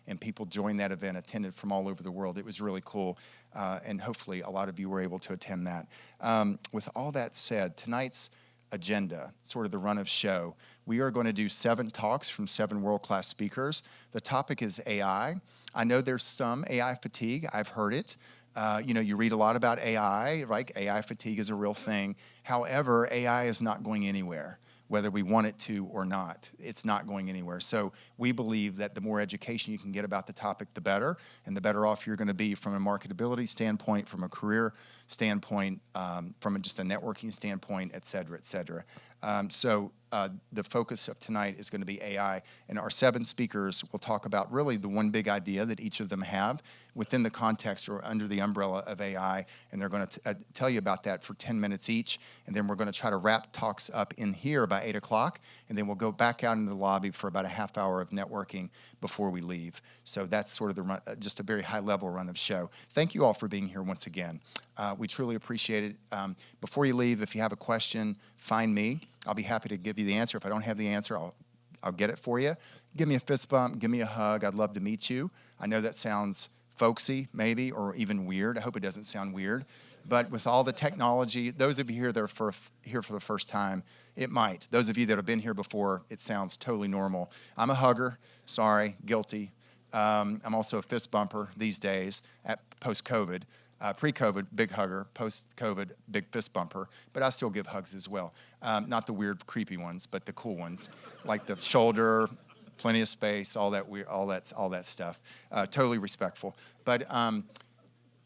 and people joined that event, attended from all over the world. It was really cool, and hopefully a lot of you were able to attend that. With all that said, tonight's agenda, sort of the run of show, we are going to do 7 talks from 7 world-class speakers. The topic is AI. I know there's some AI fatigue. I've heard it. You read a lot about AI, right? AI fatigue is a real thing. However, AI is not going anywhere, whether we want it to or not. It's not going anywhere. So we believe that the more education you can get about the topic, the better, and the better off you're going to be from a marketability standpoint, from a career standpoint, from just a networking standpoint, et cetera, et cetera. The focus of tonight is going to be AI, and our 7 speakers will talk about really the one big idea that each of them have within the context or under the umbrella of AI, and they're going to tell you about that for 10 minutes each, and then we're going to try to wrap talks up in here by 8 o'clock, and then we'll go back out into the lobby for about a half hour of networking before we leave. So that's sort of the run, just a very high-level run of show. Thank you all for being here once again. We truly appreciate it. Before you leave, if you have a question, find me. I'll be happy to give you the answer. If I don't have the answer, I'll get it for you. Give me a fist bump, give me a hug. I'd love to meet you. I know that sounds folksy, maybe, or even weird. I hope it doesn't sound weird. But with all the technology, those of you here that are here for the first time, it might. Those of you that have been here before, it sounds totally normal. I'm a hugger. Sorry, guilty. I'm also a fist bumper these days at post-COVID. Pre-COVID, big hugger. Post-COVID, big fist bumper. But I still give hugs as well. Not the weird, creepy ones, but the cool ones, like the shoulder, plenty of space, all that stuff. Totally respectful. But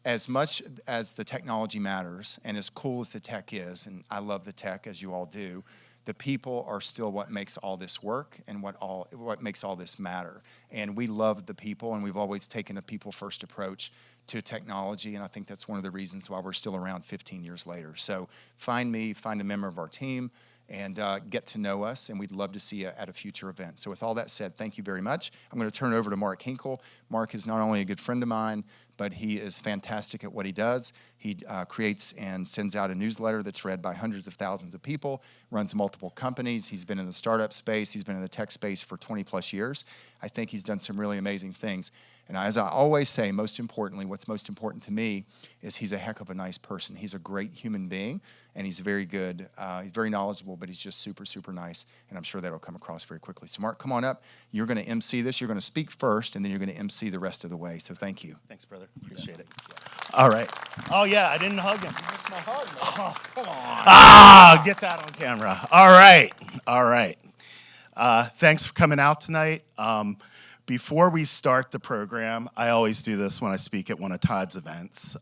as much as the technology matters, and as cool as the tech is, and I love the tech as you all do, the people are still what makes all this work and what makes all this matter. And we love the people, and we've always taken a people-first approach to technology, and I think that's one of the reasons why we're still around 15 years later. So find me, find a member of our team, and get to know us, and we'd love to see you at a future event. So with all that said, thank you very much. I'm going to turn it over to Mark Hinkle. Mark is not only a good friend of mine, but he is fantastic at what he does. He creates and sends out a newsletter that's read by hundreds of thousands of people, runs multiple companies. He's been in the startup space. He's been in the tech space for 20 plus years. I think he's done some really amazing things. And as I always say, most importantly, what's most important to me is he's a heck of a nice person. He's a great human being, and he's very good. He's very knowledgeable, but he's just super, super nice, and I'm sure that'll come across very quickly. So Mark, come on up. You're going to MC this. You're going to speak first, and then you're going to MC the rest of the way. So thank you. Thanks, brother. Appreciate it. All right. Oh, yeah, I didn't hug him. You missed my hug, man. Oh, come on. Ah, get that on camera. All right. All right. Thanks for coming out tonight. Before we start the program, I always do this when I speak at one of Todd's events.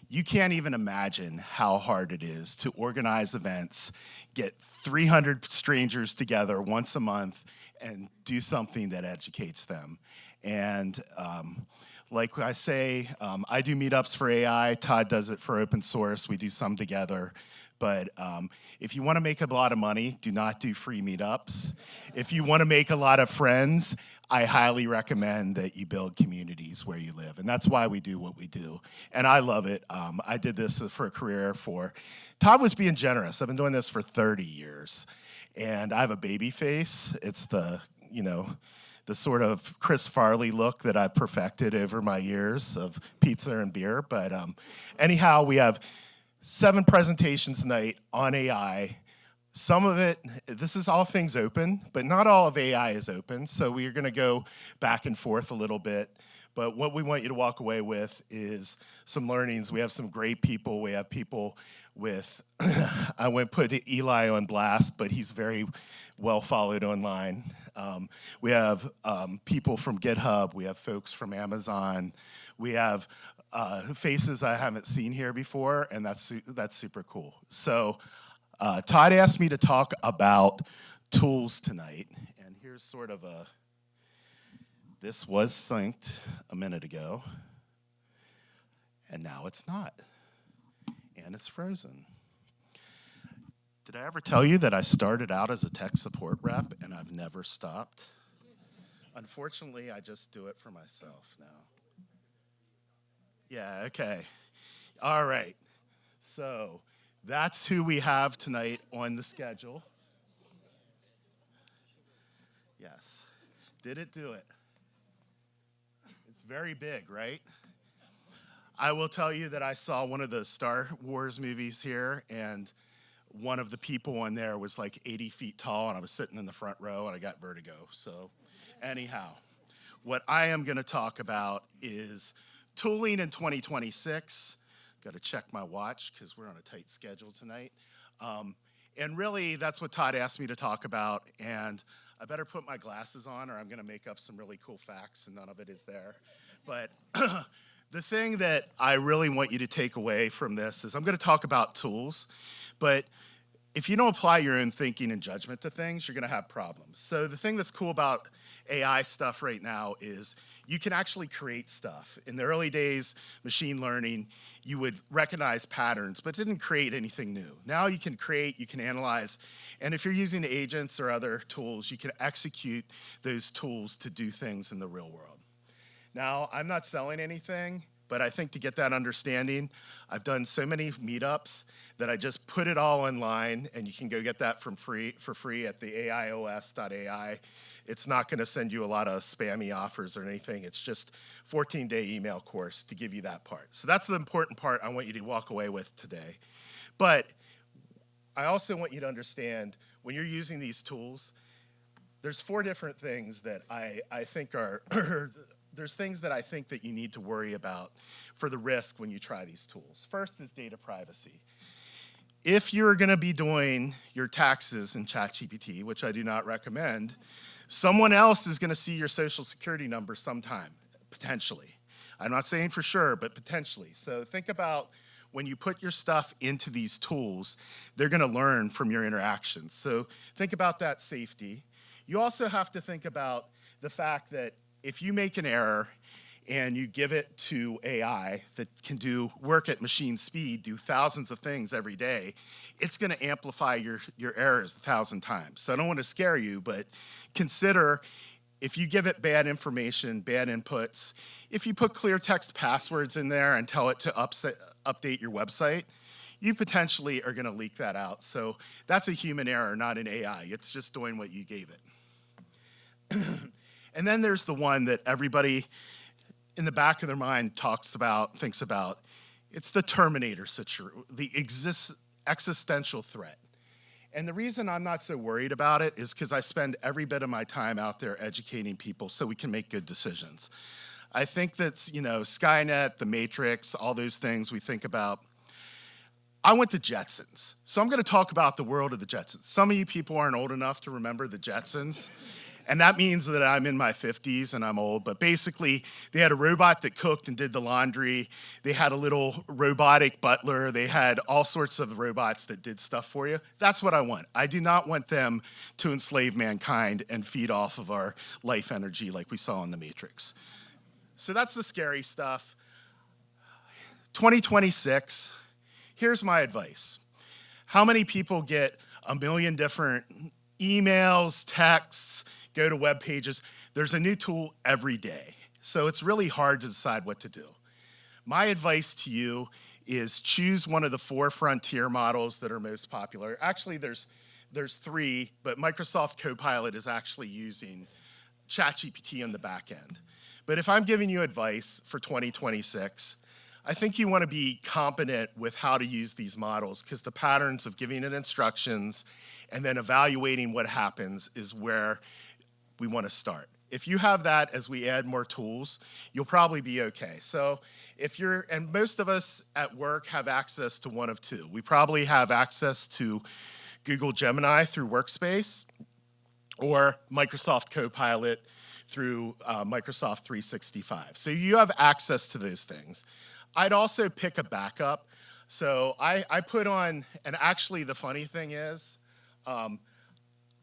You can't even imagine how hard it is to organize events, get 300 strangers together once a month, and do something that educates them. And like I say, I do meetups for AI. Todd does it for open source. We do some together. But if you want to make a lot of money, do not do free meetups. If you want to make a lot of friends, I highly recommend that you build communities where you live. And that's why we do what we do. And I love it. I did this for a career Todd was being generous. I've been doing this for 30 years. And I have a baby face. It's the sort of Chris Farley look that I've perfected over my years of pizza and beer. But anyhow, we have 7 presentations tonight on AI. Some of it, this is all things open, but not all of AI is open. So we are going to go back and forth a little bit. But what we want you to walk away with is some learnings. We have some great people. We have people with, I won't put Eli on blast, but he's very well followed online. We have people from GitHub. We have folks from Amazon. We have faces I haven't seen here before, and that's super cool. So Todd asked me to talk about tools tonight, and here's sort of this was synced a minute ago, and now it's not, and it's frozen. Did I ever tell you that I started out as a tech support rep, and I've never stopped? Unfortunately, I just do it for myself now. Yeah, okay. All right. So that's who we have tonight on the schedule. Yes. Did it do it? It's very big, right? I will tell you that I saw one of the Star Wars movies here, and one of the people in there was like 80 feet tall, and I was sitting in the front row, and I got vertigo. So anyhow, what I am going to talk about is tooling in 2026. Got to check my watch because we're on a tight schedule tonight. And really, that's what Todd asked me to talk about, and I better put my glasses on or I'm going to make up some really cool facts, and none of it is there. But the thing that I really want you to take away from this is I'm going to talk about tools, but if you don't apply your own thinking and judgment to things, you're going to have problems. So the thing that's cool about AI stuff right now is you can actually create stuff. In the early days, machine learning, you would recognize patterns, but didn't create anything new. Now you can create, you can analyze, and if you're using agents or other tools, you can execute those tools to do things in the real world. Now, I'm not selling anything, but I think to get that understanding, I've done so many meetups that I just put it all online, and you can go get that for free at the aios.ai. It's not going to send you a lot of spammy offers or anything. It's just 14-day email course to give you that part. So that's the important part I want you to walk away with today. But I also want you to understand when you're using these tools, there's 4 different things that I think are there's things that I think that you need to worry about for the risk when you try these tools. First is data privacy. If you're going to be doing your taxes in ChatGPT, which I do not recommend, someone else is going to see your social security number sometime, potentially. I'm not saying for sure, but potentially. So think about when you put your stuff into these tools, they're going to learn from your interactions. So think about that safety. You also have to think about the fact that if you make an error and you give it to AI that can do work at machine speed, do thousands of things every day, it's going to amplify your errors 1,000 times. So I don't want to scare you, but consider if you give it bad information, bad inputs, if you put clear text passwords in there and tell it to update your website, you potentially are going to leak that out. So that's a human error, not an AI. It's just doing what you gave it. And then there's the one that everybody in the back of their mind thinks about. It's the Terminator situation, the existential threat. And the reason I'm not so worried about it is because I spend every bit of my time out there educating people so we can make good decisions. I think that's, Skynet, the Matrix, all those things we think about. I went to Jetsons, so I'm going to talk about the world of the Jetsons. Some of you people aren't old enough to remember the Jetsons. And that means that I'm in my 50s and I'm old, but basically they had a robot that cooked and did the laundry. They had a little robotic butler. They had all sorts of robots that did stuff for you. That's what I want. I do not want them to enslave mankind and feed off of our life energy like we saw in the Matrix. So that's the scary stuff. 2026, here's my advice. How many people get a million different emails, texts, go to web pages? There's a new tool every day. So it's really hard to decide what to do. My advice to you is choose one of the 4 frontier models that are most popular. Actually, there's 3, but Microsoft Copilot is actually using ChatGPT on the back end. But if I'm giving you advice for 2026, I think you want to be competent with how to use these models because the patterns of giving it instructions and then evaluating what happens is where we want to start. If you have that as we add more tools, you'll probably be okay. So and most of us at work have access to one of 2. We probably have access to Google Gemini through Workspace or Microsoft Copilot through Microsoft 365. So you have access to those things. I'd also pick a backup. So I put on, and actually the funny thing is, all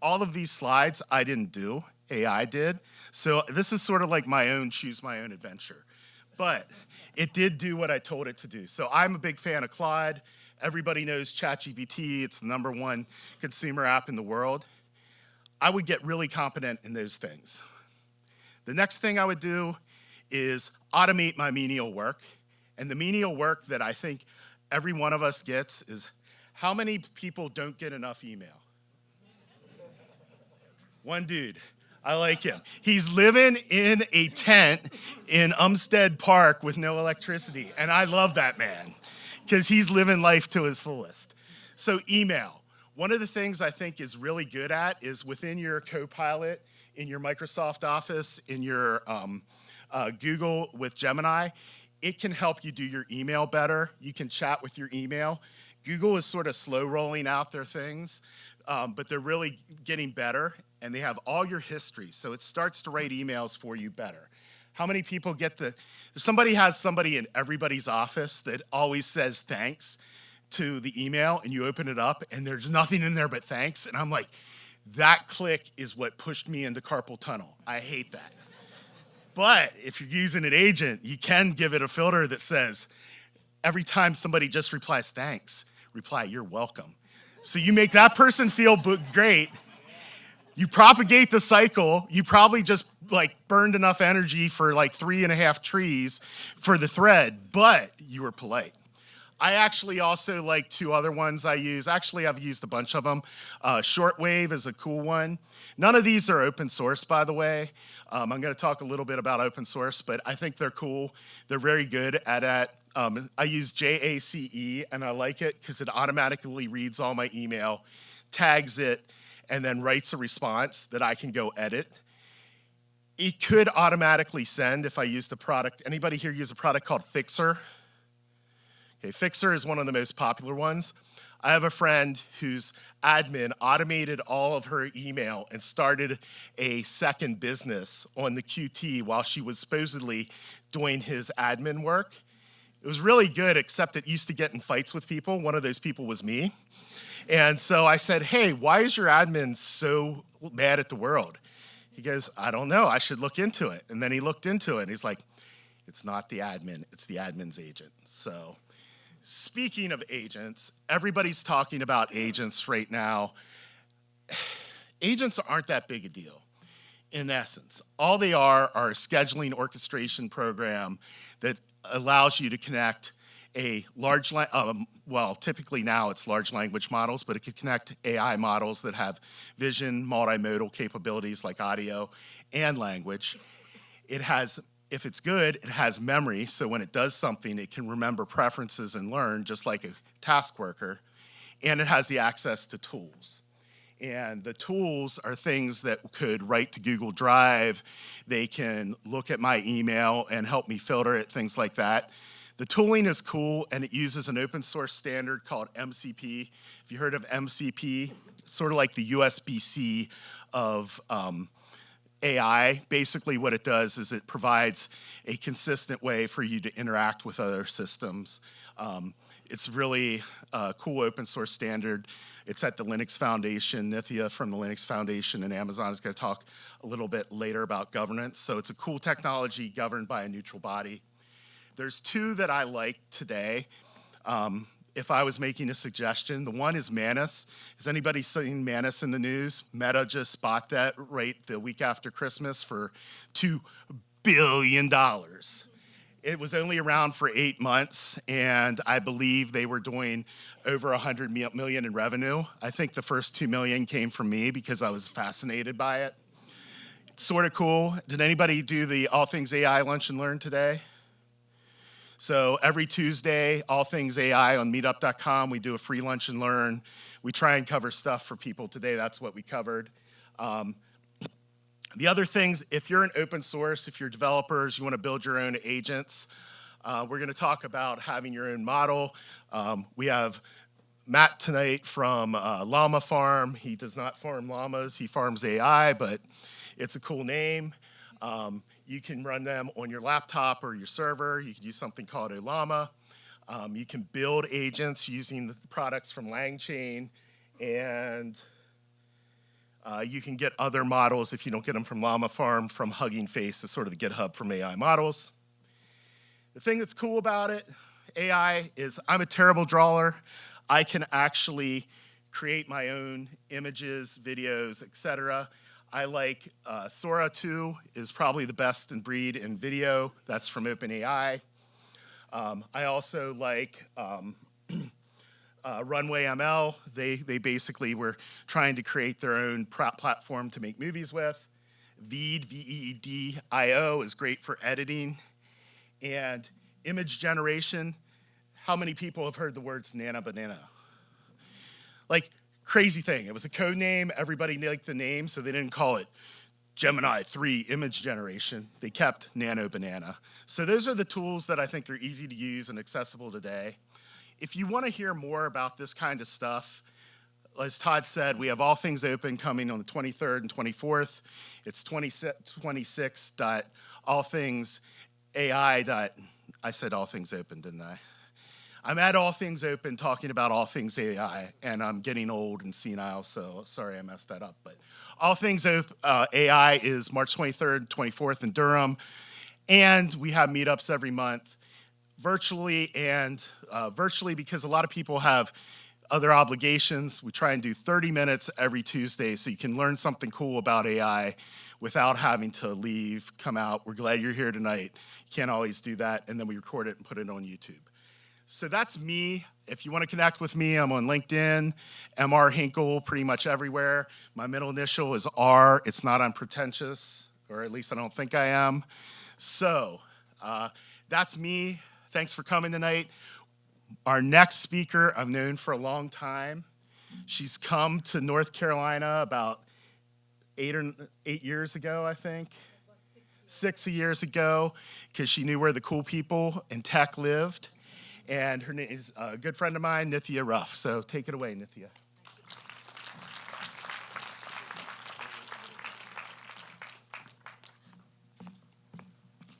of these slides I didn't do, AI did. So this is sort of like my own choose my own adventure. But it did do what I told it to do. So I'm a big fan of Claude. Everybody knows ChatGPT. It's the #1 consumer app in the world. I would get really competent in those things. The next thing I would do is automate my menial work. And the menial work that I think every one of us gets is how many people don't get enough email? One dude. I like him. He's living in a tent in Umstead Park with no electricity, and I love that man because he's living life to his fullest. So email. One of the things I think is really good at is within your Copilot, in your Microsoft Office, in your Google with Gemini, it can help you do your email better. You can chat with your email. Google is sort of slow rolling out their things, but they're really getting better, and they have all your history, so it starts to write emails for you better. How many people get somebody has somebody in everybody's office that always says thanks to the email, and you open it up, and there's nothing in there but thanks, and I'm like, that click is what pushed me into carpal tunnel. I hate that. But if you're using an agent, you can give it a filter that says, every time somebody just replies thanks, reply, you're welcome. So you make that person feel great. You propagate the cycle. You probably just burned enough energy for 3.5 trees for the thread, but you were polite. I actually also like 2 other ones I use. Actually, I've used a bunch of them. Shortwave is a cool one. None of these are open source, by the way. I'm going to talk a little bit about open source, but I think they're cool. They're very good at it. I use JACE, and I like it because it automatically reads all my email, tags it, and then writes a response that I can go edit. It could automatically send if I use the product. Anybody here use a product called Fixer? Okay, Fixer is one of the most popular ones. I have a friend whose admin automated all of her email and started a second business on the QT while she was supposedly doing his admin work. It was really good, except it used to get in fights with people. One of those people was me. And so I said, hey, why is your admin so mad at the world? He goes, I don't know, I should look into it. And then he looked into it, and he's like, it's not the admin, it's the admin's agent. So speaking of agents, everybody's talking about agents right now. Agents aren't that big a deal, in essence. All they are a scheduling orchestration program that allows you to connect a large, typically now it's large language models, but it can connect AI models that have vision, multimodal capabilities like audio and language. It has, if it's good, it has memory, so when it does something, it can remember preferences and learn, just like a task worker. And it has the access to tools. And the tools are things that could write to Google Drive. They can look at my email and help me filter it, things like that. The tooling is cool, and it uses an open source standard called MCP. If you heard of MCP, sort of like the USB-C of AI. Basically what it does is it provides a consistent way for you to interact with other systems. It's really a cool open source standard. It's at the Linux Foundation. Nithya from the Linux Foundation and Amazon is going to talk a little bit later about governance. So it's a cool technology governed by a neutral body. There's 2 that I like today. If I was making a suggestion, the one is Manus. Has anybody seen Manus in the news? Meta just bought that right the week after Christmas for $2 billion. It was only around for 8 months, and I believe they were doing over 100 million in revenue. I think the first 2 million came from me because I was fascinated by it. It's sort of cool. Did anybody do the All Things AI Lunch and Learn today? So every Tuesday, All Things AI on Meetup.com, we do a free lunch and learn. We try and cover stuff for people today. That's what we covered. The other things, if you're an open source, if you're developers, you want to build your own agents, we're going to talk about having your own model. We have Matt tonight from Llama Farm. He does not farm llamas, he farms AI, but it's a cool name. You can run them on your laptop or your server. You can use something called Ollama. You can build agents using the products from LangChain, and you can get other models if you don't get them from Llama Farm, from Hugging Face. It's sort of the GitHub from AI models. The thing that's cool about it, AI, is I'm a terrible drawer. I can actually create my own images, videos, etc. I like Sora 2 is probably the best in breed in video. That's from OpenAI. I also like Runway ML. They basically were trying to create their own platform to make movies with. Veed, V-E-E-D-I-O, is great for editing. And image generation, how many people have heard the words Nana Banana? Like, crazy thing. It was a code name. Everybody liked the name, so they didn't call it Gemini 3 image generation. They kept Nano Banana. So those are the tools that I think are easy to use and accessible today. If you want to hear more about this kind of stuff, as Todd said, we have All Things Open coming on the 23rd and 24th. It's 26.allthingsi. I said All Things Open, didn't I? I'm at All Things Open talking about all things AI, and I'm getting old and senile, so sorry I messed that up. But All Things AI is March 23rd, 24th in Durham, and we have meetups every month, virtually because a lot of people have other obligations. We try and do 30 minutes every Tuesday so you can learn something cool about AI without having to leave, come out. We're glad you're here tonight. You can't always do that, and then we record it and put it on YouTube. So that's me. If you want to connect with me, I'm on LinkedIn, MR Hinkle, pretty much everywhere. My middle initial is R. It's not unpretentious, or at least I don't think I am. So that's me. Thanks for coming tonight. Our next speaker, I've known for a long time. She's come to North Carolina about 8 years ago, I think. 6 years ago, because she knew where the cool people in tech lived. And her name is a good friend of mine, Nithya Ruff. So take it away, Nithya.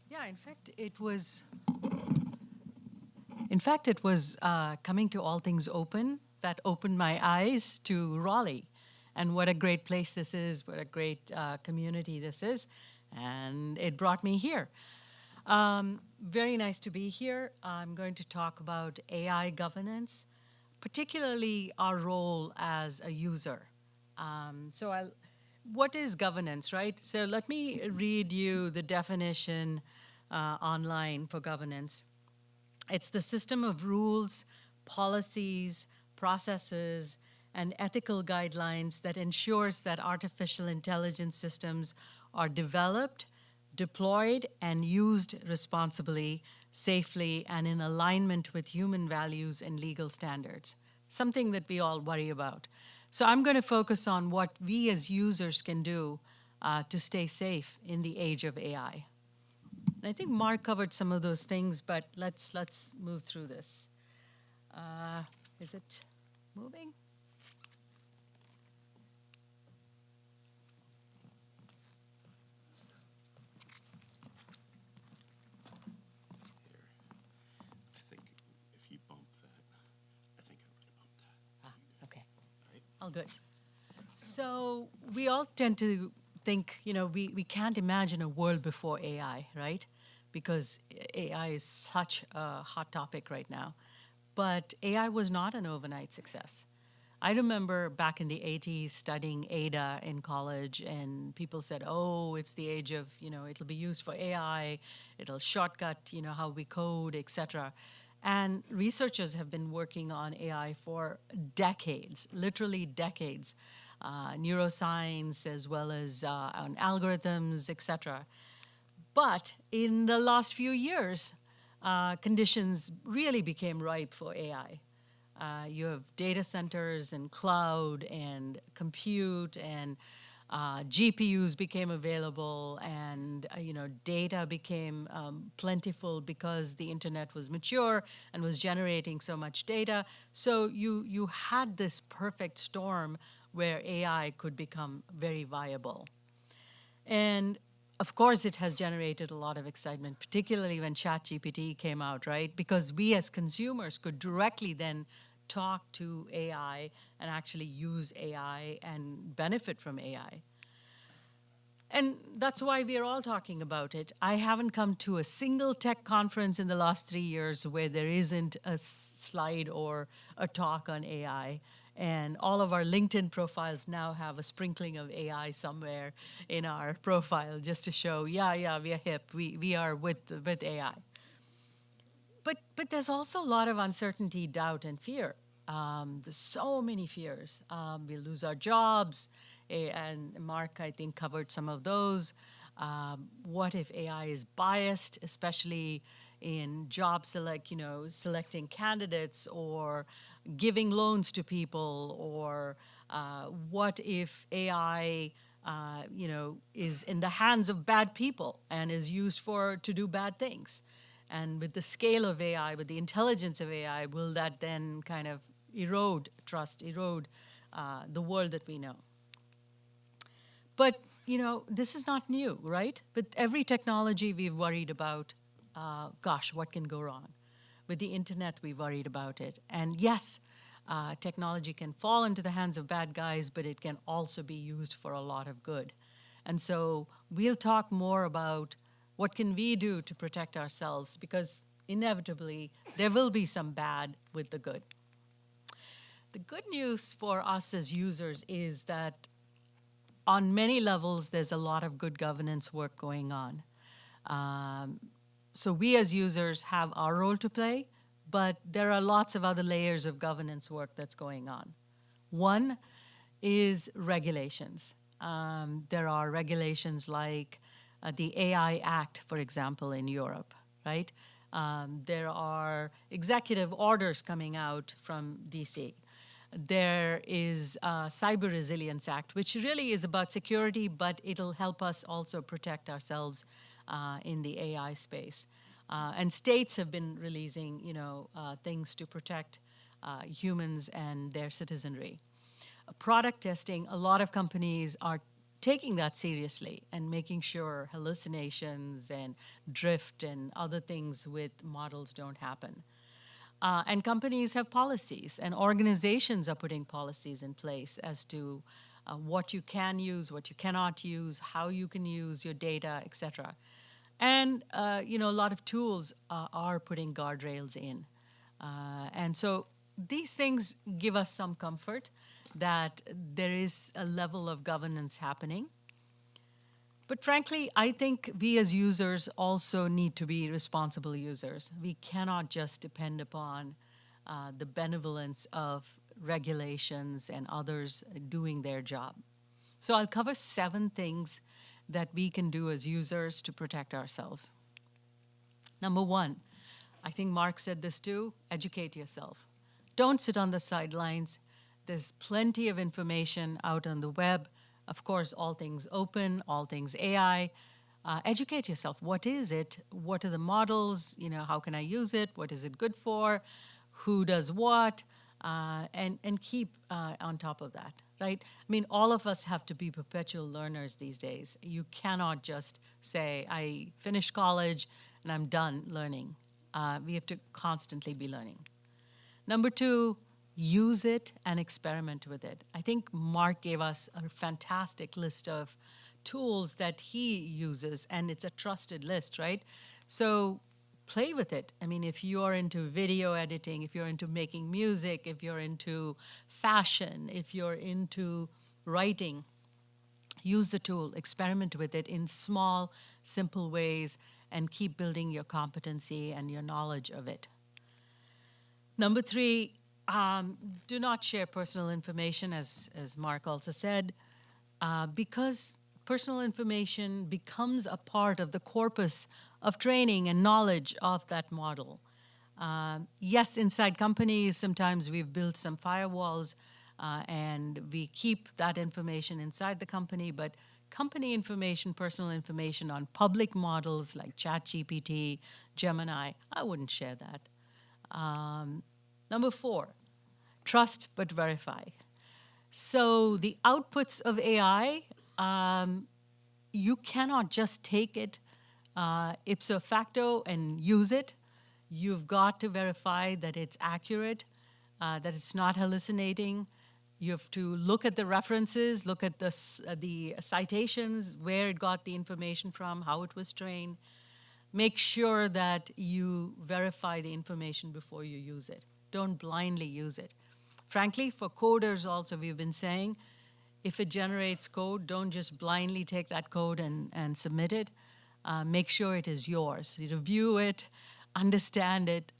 Yeah, in fact, it was coming to All Things Open that opened my eyes to Raleigh, and what a great place this is, what a great community this is, and it brought me here. Very nice to be here. I'm going to talk about AI governance, particularly our role as a user. What is governance, right? So let me read you the definition online for governance. It's the system of rules, policies, processes, and ethical guidelines that ensures that artificial intelligence systems are developed, deployed, and used responsibly, safely, and in alignment with human values and legal standards, something that we all worry about. So I'm going to focus on what we as users can do to stay safe in the age of AI. And I think Mark covered some of those things, but let's move through this. Is it moving? All good. So we all tend to think, we can't imagine a world before AI, right? Because AI is such a hot topic right now. But AI was not an overnight success. I remember back in the 80s studying Ada in college, and people said, oh, it's the age of, it'll be used for AI, it'll shortcut, how we code, et cetera. And researchers have been working on AI for decades, literally decades, neuroscience as well as on algorithms, et cetera. But in the last few years, conditions really became ripe for AI. You have data centers and cloud and compute, and GPUs became available, and data became plentiful because the internet was mature and was generating so much data. So you had this perfect storm where AI could become very viable. And of course, it has generated a lot of excitement, particularly when ChatGPT came out, right? Because we as consumers could directly then talk to AI and actually use AI and benefit from AI. And that's why we are all talking about it. I haven't come to a single tech conference in the last 3 years where there isn't a slide or a talk on AI. And all of our LinkedIn profiles now have a sprinkling of AI somewhere in our profile just to show, yeah, we are hip, we are with AI. But there's also a lot of uncertainty, doubt, and fear. There's so many fears. We'll lose our jobs. And Mark, I think, covered some of those. What if AI is biased, especially in selecting candidates or giving loans to people, or what if AI, is in the hands of bad people and is used to do bad things? And with the scale of AI, with the intelligence of AI, will that then kind of erode trust, erode the world that we know? But, this is not new, right? With every technology, we've worried about, what can go wrong? With the internet, we worried about it. And yes, technology can fall into the hands of bad guys, but it can also be used for a lot of good. And so we'll talk more about what can we do to protect ourselves, because inevitably there will be some bad with the good. The good news for us as users is that on many levels, there's a lot of good governance work going on. So we as users have our role to play, but there are lots of other layers of governance work that's going on. One is regulations. There are regulations like the AI Act, for example, in Europe, right? There are executive orders coming out from DC. There is a Cyber Resilience Act, which really is about security, but it'll help us also protect ourselves in the AI space. And states have been releasing, things to protect humans and their citizenry. Product testing, a lot of companies are taking that seriously and making sure hallucinations and drift and other things with models don't happen. And companies have policies, and organizations are putting policies in place as to what you can use, what you cannot use, how you can use your data, et cetera. And, a lot of tools are putting guardrails in. And so these things give us some comfort that there is a level of governance happening. But frankly, I think we as users also need to be responsible users. We cannot just depend upon the benevolence of regulations and others doing their job. So I'll cover 7 things that we can do as users to protect ourselves. Number 1, I think Mark said this too, educate yourself. Don't sit on the sidelines. There's plenty of information out on the web. Of course, all things open, all things AI. Educate yourself. What is it? What are the models? How can I use it? What is it good for? Who does what? And keep on top of that, right? I mean, all of us have to be perpetual learners these days. You cannot just say, I finished college and I'm done learning. We have to constantly be learning. Number 2, use it and experiment with it. I think Mark gave us a fantastic list of tools that he uses, and it's a trusted list, right? So play with it. I mean, if you're into video editing, if you're into making music, if you're into fashion, if you're into writing, use the tool, experiment with it in small, simple ways, and keep building your competency and your knowledge of it. Number 3, do not share personal information, as Mark also said, because personal information becomes a part of the corpus of training and knowledge of that model. Yes, inside companies, sometimes we've built some firewalls and we keep that information inside the company, but company information, personal information on public models like ChatGPT, Gemini, I wouldn't share that. Number 4, trust but verify. So the outputs of AI, you cannot just take it ipso facto and use it. You've got to verify that it's accurate, that it's not hallucinating. You have to look at the references, look at the citations, where it got the information from, how it was trained. Make sure that you verify the information before you use it. Don't blindly use it. Frankly, for coders also, we've been saying, if it generates code, don't just blindly take that code and submit it. Make sure it is yours. Review it, understand it,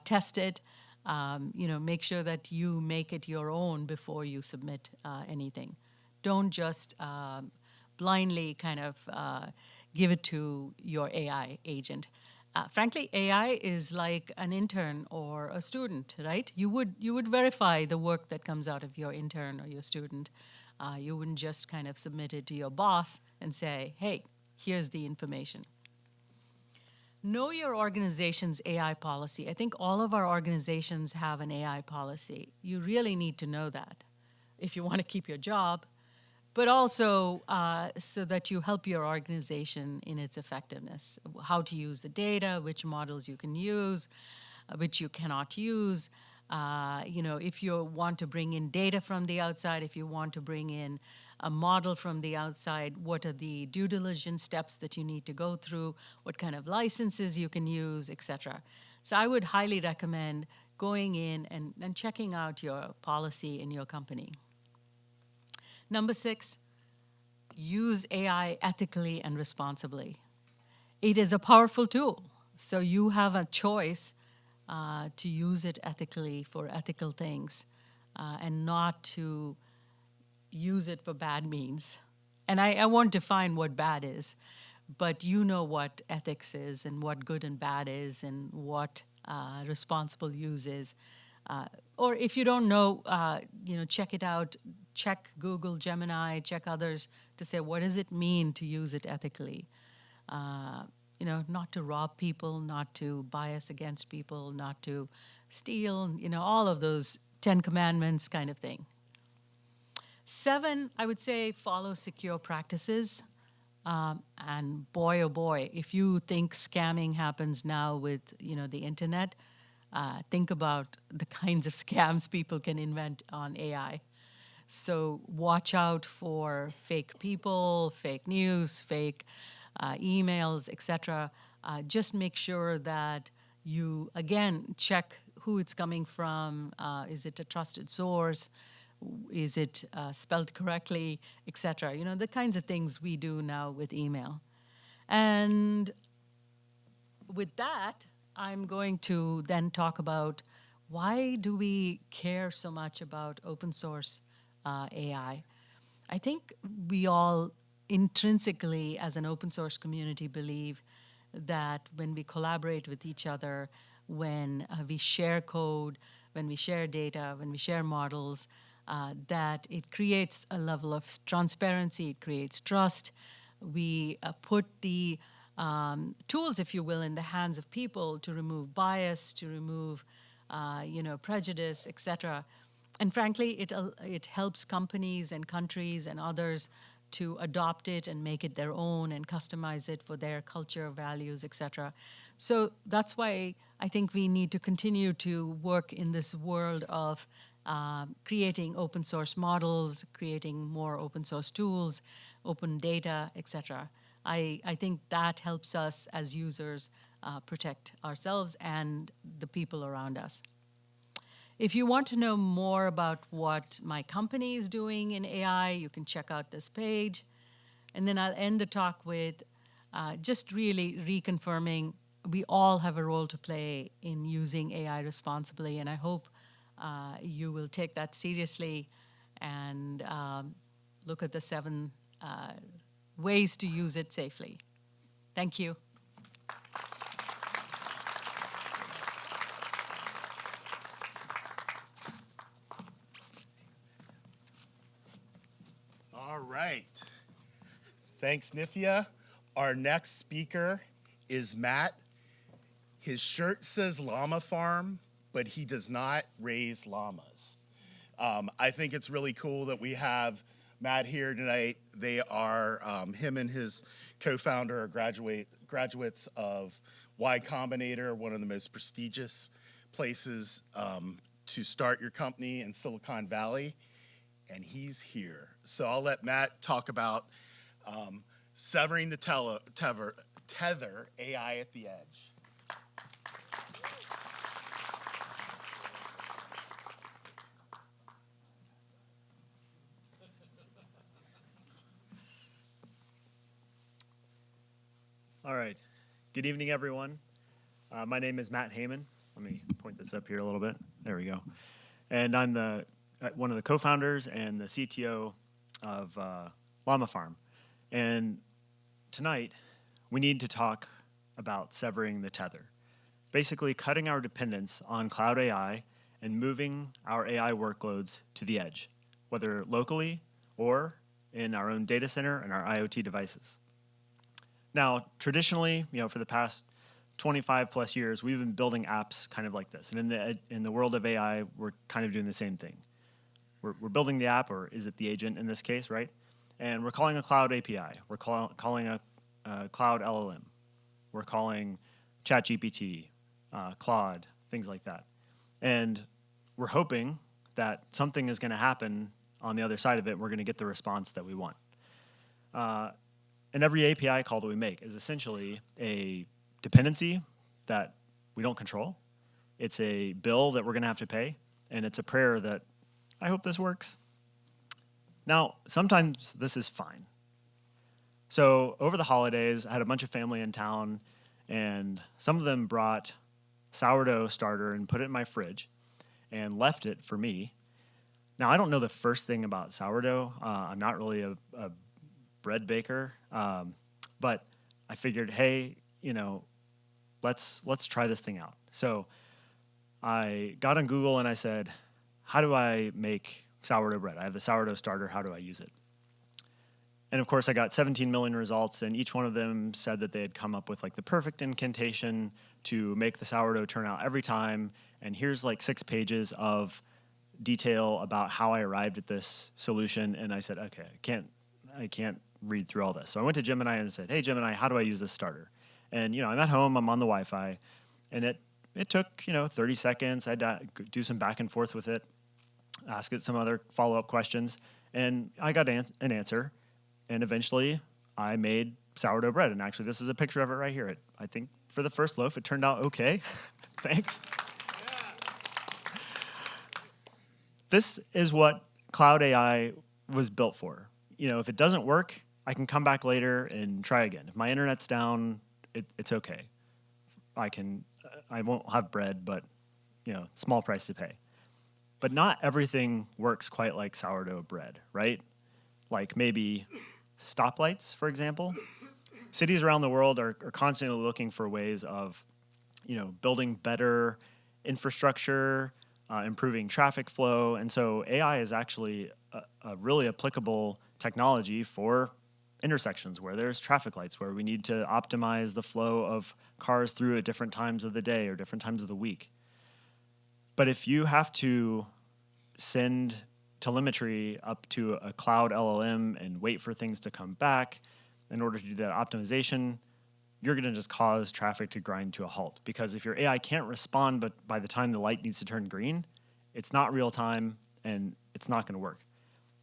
test it. Make sure that you make it your own before you submit anything. Don't just blindly kind of give it to your AI agent. Frankly, AI is like an intern or a student, right? You would verify the work that comes out of your intern or your student. You wouldn't just kind of submit it to your boss and say, hey, here's the information. Know your organization's AI policy. I think all of our organizations have an AI policy. You really need to know that if you want to keep your job, but also so that you help your organization in its effectiveness. How to use the data, which models you can use, which you cannot use. If you want to bring in data from the outside, if you want to bring in a model from the outside, what are the due diligence steps that you need to go through, what kind of licenses you can use, etc. So I would highly recommend going in and checking out your policy in your company. Number 6, use AI ethically and responsibly. It is a powerful tool, so you have a choice to use it ethically for ethical things and not to use it for bad means. And I won't define what bad is, but you know what ethics is and what good and bad is and what responsible use is. Or if you don't know, check it out. Check Google, Gemini, check others to say, what does it mean to use it ethically? Not to rob people, not to bias against people, not to steal, all of those 10 commandments kind of thing. 7, I would say follow secure practices. And boy, oh boy, if you think scamming happens now with, the internet, think about the kinds of scams people can invent on AI. So watch out for fake people, fake news, fake emails, etc. Just make sure that you, again, check who it's coming from. Is it a trusted source? Is it spelled correctly, etc.? The kinds of things we do now with email. And with that, I'm going to then talk about why do we care so much about open source AI. I think we all intrinsically, as an open source community, believe that when we collaborate with each other, when we share code, when we share data, when we share models, that it creates a level of transparency, it creates trust. We put the tools, if you will, in the hands of people to remove bias, to remove prejudice, etc. And frankly, it helps companies and countries and others to adopt it and make it their own and customize it for their culture, values, etc. So that's why I think we need to continue to work in this world of creating open source models, creating more open source tools, open data, etc. I think that helps us as users protect ourselves and the people around us. If you want to know more about what my company is doing in AI, you can check out this page. And then I'll end the talk with just really reconfirming we all have a role to play in using AI responsibly, and I hope you will take that seriously and look at the 7 ways to use it safely. Thank you. All right. Thanks, Nithya. Our next speaker is Matt. His shirt says Llama Farm, but he does not raise llamas. I think it's really cool that we have Matt here tonight. They are, him and his co-founder are graduates of Y Combinator, one of the most prestigious places to start your company in Silicon Valley, and he's here. So I'll let Matt talk about severing the tether, AI at the edge. All right. Good evening, everyone. My name is Matt Heyman. Let me point this up here a little bit. There we go. And I'm one of the co-founders and the CTO of Llama Farm. And tonight, we need to talk about severing the tether. Basically, cutting our dependence on cloud AI and moving our AI workloads to the edge, whether locally or in our own data center and our IoT devices. Now, traditionally, for the past 25 plus years, we've been building apps kind of like this. And in the world of AI, we're kind of doing the same thing. We're building the app, or is it the agent in this case, right? And we're calling a cloud API. We're calling a cloud LLM. We're calling ChatGPT, Claude, things like that. And we're hoping that something is going to happen on the other side of it. We're going to get the response that we want. And every API call that we make is essentially a dependency that we don't control. It's a bill that we're going to have to pay, and it's a prayer that I hope this works. Now, sometimes this is fine. So over the holidays, I had a bunch of family in town, and some of them brought sourdough starter and put it in my fridge and left it for me. Now, I don't know the first thing about sourdough. I'm not really a bread baker, but I figured, hey, let's try this thing out. So I got on Google and I said, how do I make sourdough bread? I have the sourdough starter. How do I use it? And of course, I got 17 million results, and each one of them said that they had come up with like the perfect incantation to make the sourdough turn out every time. And here's like 6 pages of detail about how I arrived at this solution. And I said, okay, I can't read through all this. So I went to Gemini and said, hey, Gemini, how do I use this starter? And, I'm at home, I'm on the Wi-Fi, and it took, 30 seconds. I had to do some back and forth with it, ask it some other follow-up questions, and I got an answer. And eventually, I made sourdough bread. And actually, this is a picture of it right here. I think for the first loaf, it turned out okay. Thanks. Yeah. This is what cloud AI was built for. If it doesn't work, I can come back later and try again. If my internet's down, it's okay. I won't have bread, but, small price to pay. But not everything works quite like sourdough bread, right? Like maybe stoplights, for example. Cities around the world are constantly looking for ways of, building better infrastructure, improving traffic flow. And so AI is actually a really applicable technology for intersections where there's traffic lights, where we need to optimize the flow of cars through at different times of the day or different times of the week. But if you have to send telemetry up to a cloud LLM and wait for things to come back in order to do that optimization, you're going to just cause traffic to grind to a halt. Because if your AI can't respond, but by the time the light needs to turn green, it's not real time and it's not going to work.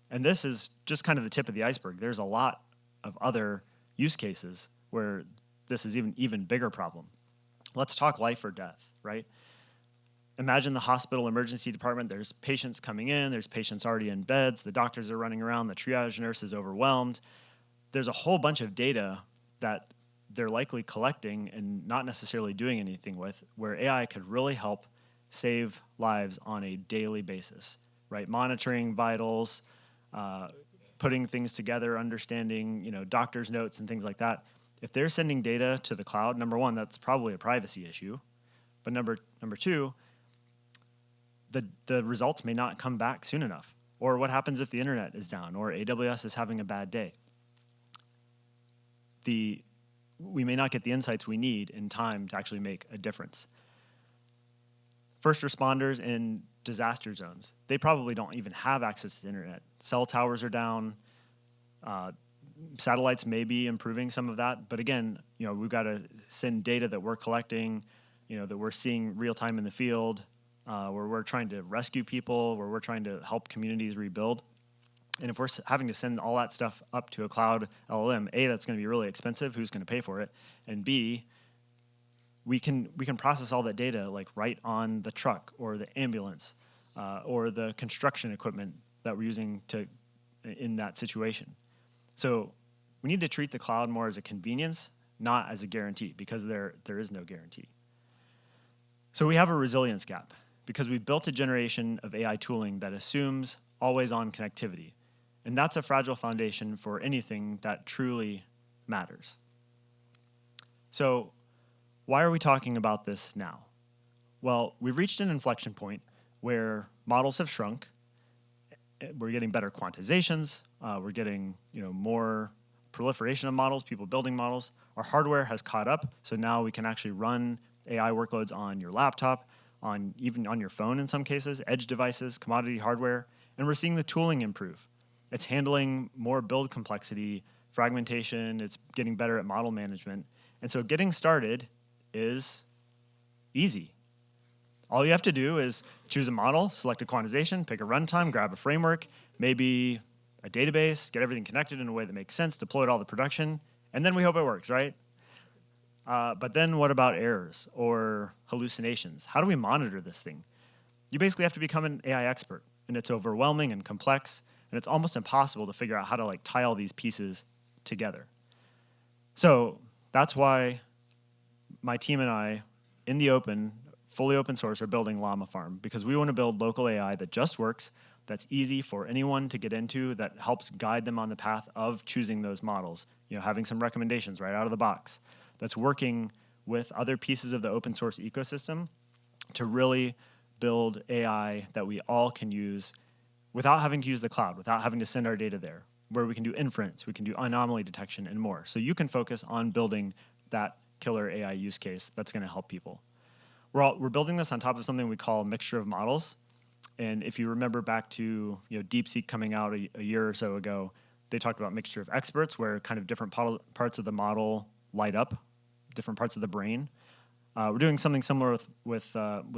And this is just kind of the tip of the iceberg. There's a lot of other use cases where this is even bigger problem. Let's talk life or death, right? Imagine the hospital emergency department. There's patients coming in. There's patients already in beds. The doctors are running around. The triage nurse is overwhelmed. There's a whole bunch of data that they're likely collecting and not necessarily doing anything with, where AI could really help save lives on a daily basis, right? Monitoring vitals, putting things together, understanding, doctor's notes and things like that. If they're sending data to the cloud, number one, that's probably a privacy issue. But number two, the results may not come back soon enough. Or what happens if the internet is down or AWS is having a bad day? We may not get the insights we need in time to actually make a difference. First responders in disaster zones, they probably don't even have access to the internet. Cell towers are down. Satellites may be improving some of that. But again, we've got to send data that we're collecting, that we're seeing real time in the field, where we're trying to rescue people, where we're trying to help communities rebuild. And if we're having to send all that stuff up to a cloud LLM, A, that's going to be really expensive. Who's going to pay for it? And B, we can process all that data like right on the truck or the ambulance or the construction equipment that we're using in that situation. So we need to treat the cloud more as a convenience, not as a guarantee, because there is no guarantee. So we have a resilience gap because we built a generation of AI tooling that assumes always-on connectivity. And that's a fragile foundation for anything that truly matters. So why are we talking about this now? Well, we've reached an inflection point where models have shrunk. We're getting better quantizations. We're getting more proliferation of models, people building models. Our hardware has caught up, so now we can actually run AI workloads on your laptop, even on your phone in some cases, edge devices, commodity hardware, and we're seeing the tooling improve. It's handling more build complexity, fragmentation, it's getting better at model management. And so getting started is easy. All you have to do is choose a model, select a quantization, pick a runtime, grab a framework, maybe a database, get everything connected in a way that makes sense, deploy it all to production, and then we hope it works, right? But then what about errors or hallucinations? How do we monitor this thing? You basically have to become an AI expert, and it's overwhelming and complex, and it's almost impossible to figure out how to tie all these pieces together. So that's why my team and I, in the open, fully open source, are building Llama Farm, because we want to build local AI that just works, that's easy for anyone to get into, that helps guide them on the path of choosing those models, having some recommendations right out of the box, that's working with other pieces of the open source ecosystem to really build AI that we all can use without having to use the cloud, without having to send our data there, where we can do inference, we can do anomaly detection, and more. So you can focus on building that killer AI use case that's going to help people. We're building this on top of something we call a mixture of models. And if you remember back to DeepSeek coming out a year or so ago, they talked about mixture of experts, where kind of different parts of the model light up, different parts of the brain. We're doing something similar with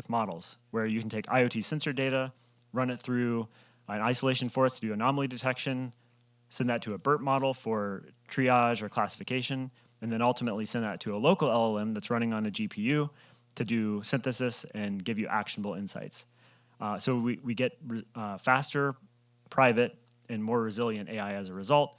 models, where you can take IoT sensor data, run it through an isolation forest to do anomaly detection, send that to a BERT model for triage or classification, and then ultimately send that to a local LLM that's running on a GPU to do synthesis and give you actionable insights. So we get faster, private, and more resilient AI as a result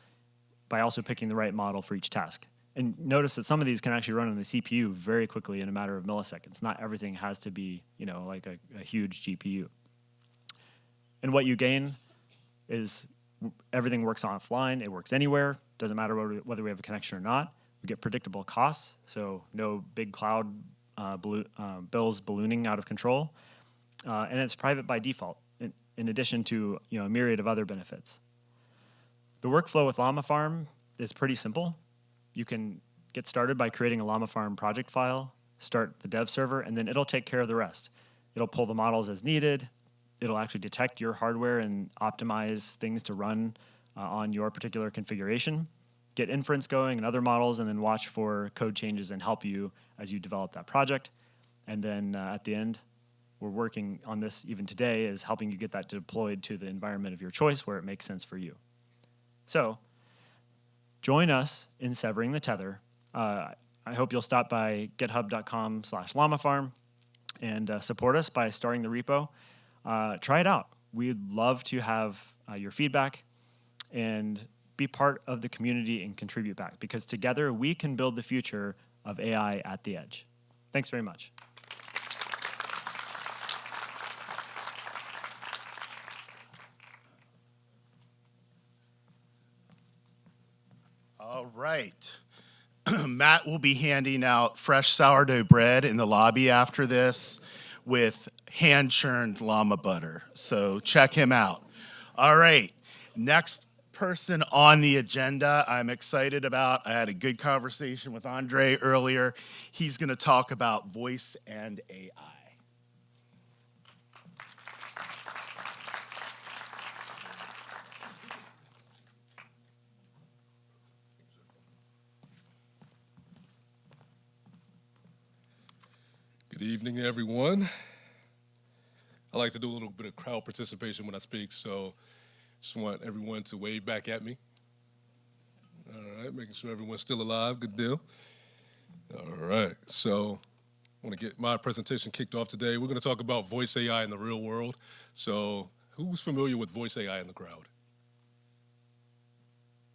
by also picking the right model for each task. And notice that some of these can actually run on the CPU very quickly in a matter of milliseconds. Not everything has to be, like a huge GPU. And what you gain is everything works offline. It works anywhere. Doesn't matter whether we have a connection or not. We get predictable costs, so no big cloud bills ballooning out of control. And it's private by default, in addition to a myriad of other benefits. The workflow with Llama Farm is pretty simple. You can get started by creating a Llama Farm project file, start the dev server, and then it'll take care of the rest. It'll pull the models as needed. It'll actually detect your hardware and optimize things to run on your particular configuration, get inference going and other models, and then watch for code changes and help you as you develop that project. And then at the end, we're working on this even today, is helping you get that deployed to the environment of your choice where it makes sense for you. So join us in severing the tether. I hope you'll stop by github.com/llamafarm and support us by starting the repo. Try it out. We'd love to have your feedback and be part of the community and contribute back, because together we can build the future of AI at the edge. Thanks very much. All right. Matt will be handing out fresh sourdough bread in the lobby after this with hand-churned llama butter. So check him out. All right. Next person on the agenda I'm excited about. I had a good conversation with Andre earlier. He's going to talk about voice and AI. Good evening, everyone. I like to do a little bit of crowd participation when I speak, so just want everyone to wave back at me. All right, making sure everyone's still alive. Good deal. All right, so I want to get my presentation kicked off today. We're going to talk about voice AI in the real world. So who's familiar with voice AI in the crowd?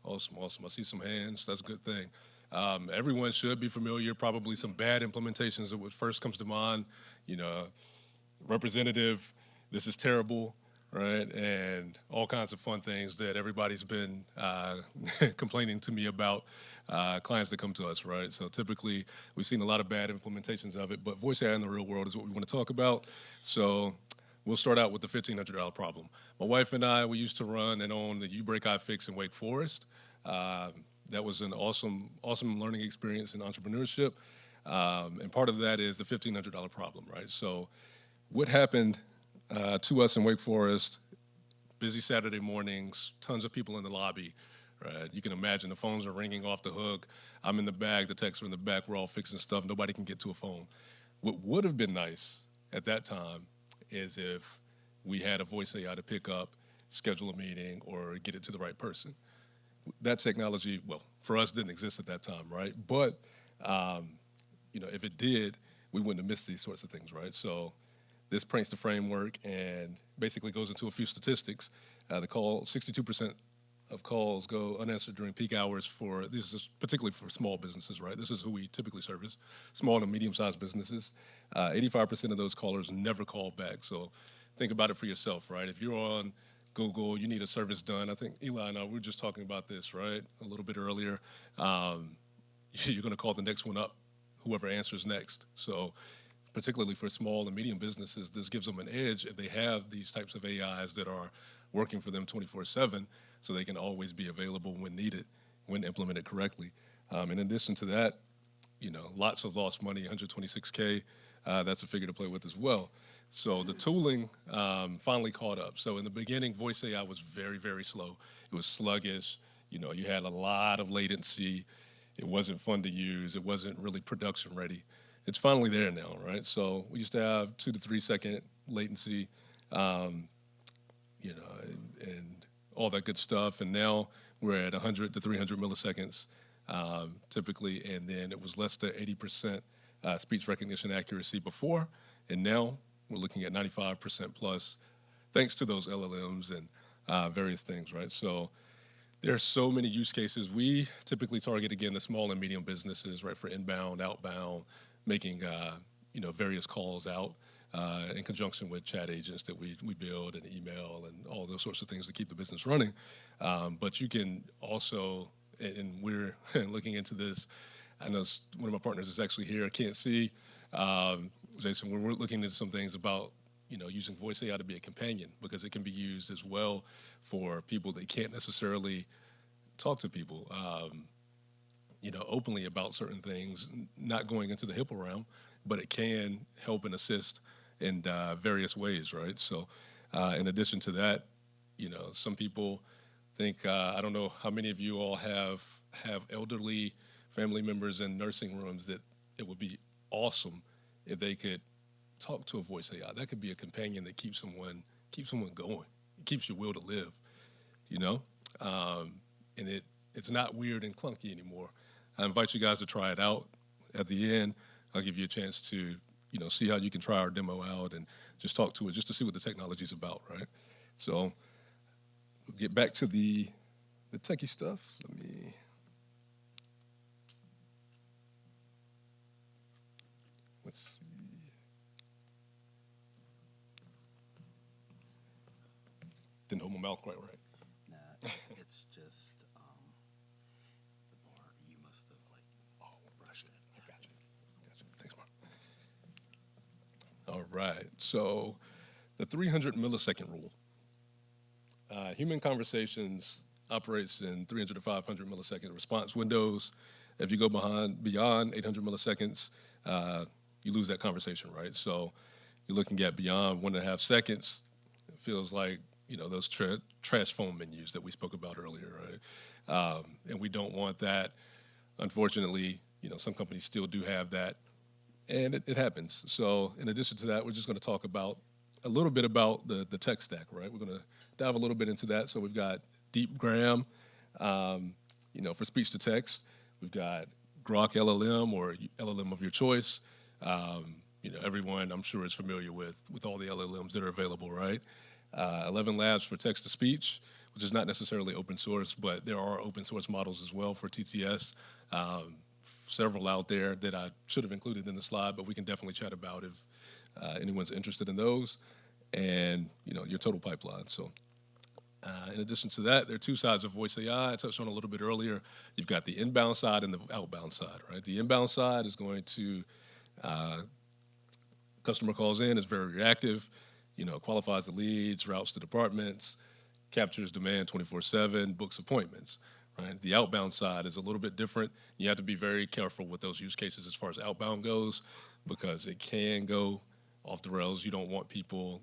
Awesome, awesome. I see some hands. That's a good thing. Everyone should be familiar. Probably some bad implementations of what first comes to mind. Representative, this is terrible. right? And all kinds of fun things that everybody's been complaining to me about, clients that come to us, right? So typically, we've seen a lot of bad implementations of it, but voice AI in the real world is what we want to talk about. So we'll start out with the $1,500 problem. My wife and I, we used to run and own the You Break I Fix in Wake Forest. That was an awesome learning experience in entrepreneurship. And part of that is the $1,500 problem, right? So what happened to us in Wake Forest, busy Saturday mornings, tons of people in the lobby, right? You can imagine the phones are ringing off the hook. I'm in the back, the techs are in the back, we're all fixing stuff. Nobody can get to a phone. What would have been nice at that time is if we had a voice AI to pick up, schedule a meeting, or get it to the right person. That technology, well, for us didn't exist at that time, right? But, if it did, we wouldn't have missed these sorts of things, right? So this pranks the framework and basically goes into a few statistics. 62% of calls go unanswered during peak hours this is particularly for small businesses, right? This is who we typically service, small and medium-sized businesses. 85% of those callers never call back. So think about it for yourself, right? If you're on Google, you need a service done. I think Eli and I, we were just talking about this, right? A little bit earlier. You're going to call the next one up, whoever answers next. So particularly for small and medium businesses, this gives them an edge if they have these types of AIs that are working for them 24/7, so they can always be available when needed, when implemented correctly. In addition to that, lots of lost money, 126K, that's a figure to play with as well. So the tooling finally caught up. So in the beginning, voice AI was very, very slow. It was sluggish. You had a lot of latency. It wasn't fun to use. It wasn't really production ready. It's finally there now, right? So we used to have 2 to 3 second latency, and all that good stuff. And now we're at 100 to 300 milliseconds typically. And then it was less than 80% speech recognition accuracy before. And now we're looking at 95% plus, thanks to those LLMs and various things, right? So there are so many use cases. We typically target, again, the small and medium businesses, right, for inbound, outbound, making, various calls out in conjunction with chat agents that we build and email and all those sorts of things to keep the business running. But you can also, and we're looking into this, I know one of my partners is actually here, I can't see, Jason, we're looking into some things about, using voice AI to be a companion, because it can be used as well for people that can't necessarily talk to people, openly about certain things, not going into the HIPAA realm, but it can help and assist in various ways, right? So in addition to that, some people think, I don't know how many of you all have elderly family members in nursing rooms, that it would be awesome if they could talk to a voice AI. That could be a companion that keeps someone going. It keeps your will to live, and it's not weird and clunky anymore. I invite you guys to try it out. At the end, I'll give you a chance to, see how you can try our demo out and just talk to it, just to see what the technology is about, right? So we'll get back to the techie stuff. Let's see. Didn't hold my mouth quite right. Nah, it's just the bar. You must have brushed it. I got you. Thanks, Mark. All right. So the 300 millisecond rule. Human conversations operates in 300 to 500 millisecond response windows. If you go beyond 800 milliseconds, you lose that conversation, right? So you're looking at beyond 1.5 seconds. It feels like, those trash phone menus that we spoke about earlier, right? And we don't want that. Unfortunately, some companies still do have that, and it happens. So in addition to that, we're just going to talk about a little bit about the tech stack, right? We're going to dive a little bit into that. So we've got DeepGram, for speech to text. We've got Grok LLM, or LLM of your choice. Everyone, I'm sure, is familiar with all the LLMs that are available, right? 11 Labs for text to speech, which is not necessarily open source, but there are open source models as well for TTS. Several out there that I should have included in the slide, but we can definitely chat about if anyone's interested in those. and your total pipeline. So in addition to that, there are two sides of voice AI. I touched on a little bit earlier. You've got the inbound side and the outbound side, right? The inbound side is going to customer calls in, is very reactive, qualifies the leads, routes to departments, captures demand 24/7, books appointments, right? The outbound side is a little bit different. You have to be very careful with those use cases as far as outbound goes, because it can go off the rails. You don't want people,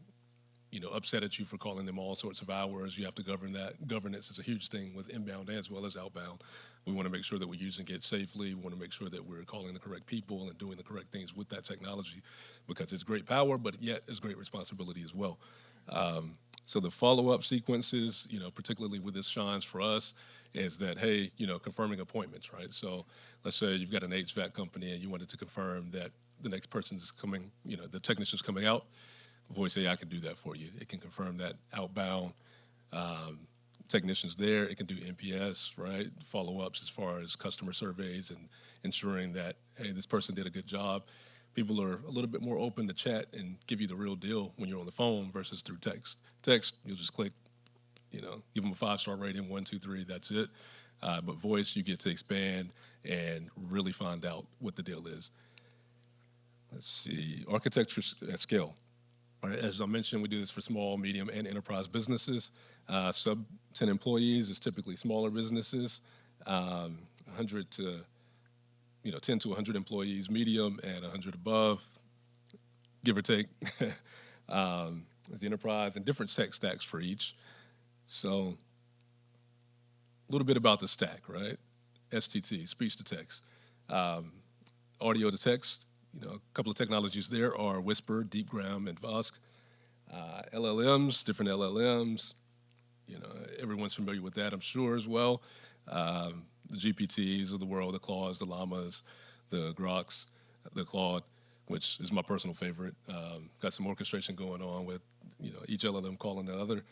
upset at you for calling them all sorts of hours. You have to govern that. Governance is a huge thing with inbound as well as outbound. We want to make sure that we're using it safely. We want to make sure that we're calling the correct people and doing the correct things with that technology, because it's great power, but yet it's great responsibility as well. So the follow-up sequences, particularly with this shines for us, is that, hey, confirming appointments, right? So let's say you've got an HVAC company and you wanted to confirm that the next person is coming, the technician's coming out. Voice AI can do that for you. It can confirm that outbound technicians there. It can do NPS, right? Follow-ups as far as customer surveys and ensuring that, hey, this person did a good job. People are a little bit more open to chat and give you the real deal when you're on the phone versus through text. Text, you'll just click, give them a 5-star rating, 1, 2, 3, that's it. But voice, you get to expand and really find out what the deal is. Let's see, architecture at scale. All right, as I mentioned, we do this for small, medium, and enterprise businesses. Sub 10 employees is typically smaller businesses. 100 to 10 to 100 employees, medium, and 100 above, give or take, is the enterprise, and different tech stacks for each. So a little bit about the stack, right? STT, speech to text. Audio to text, a couple of technologies there are Whisper, DeepGram, and Vosk. LLMs, different LLMs. Everyone's familiar with that, I'm sure, as well. The GPTs of the world, the Claudes, the Llamas, the Groks, the Claude, which is my personal favorite. Got some orchestration going on with, each LLM calling the other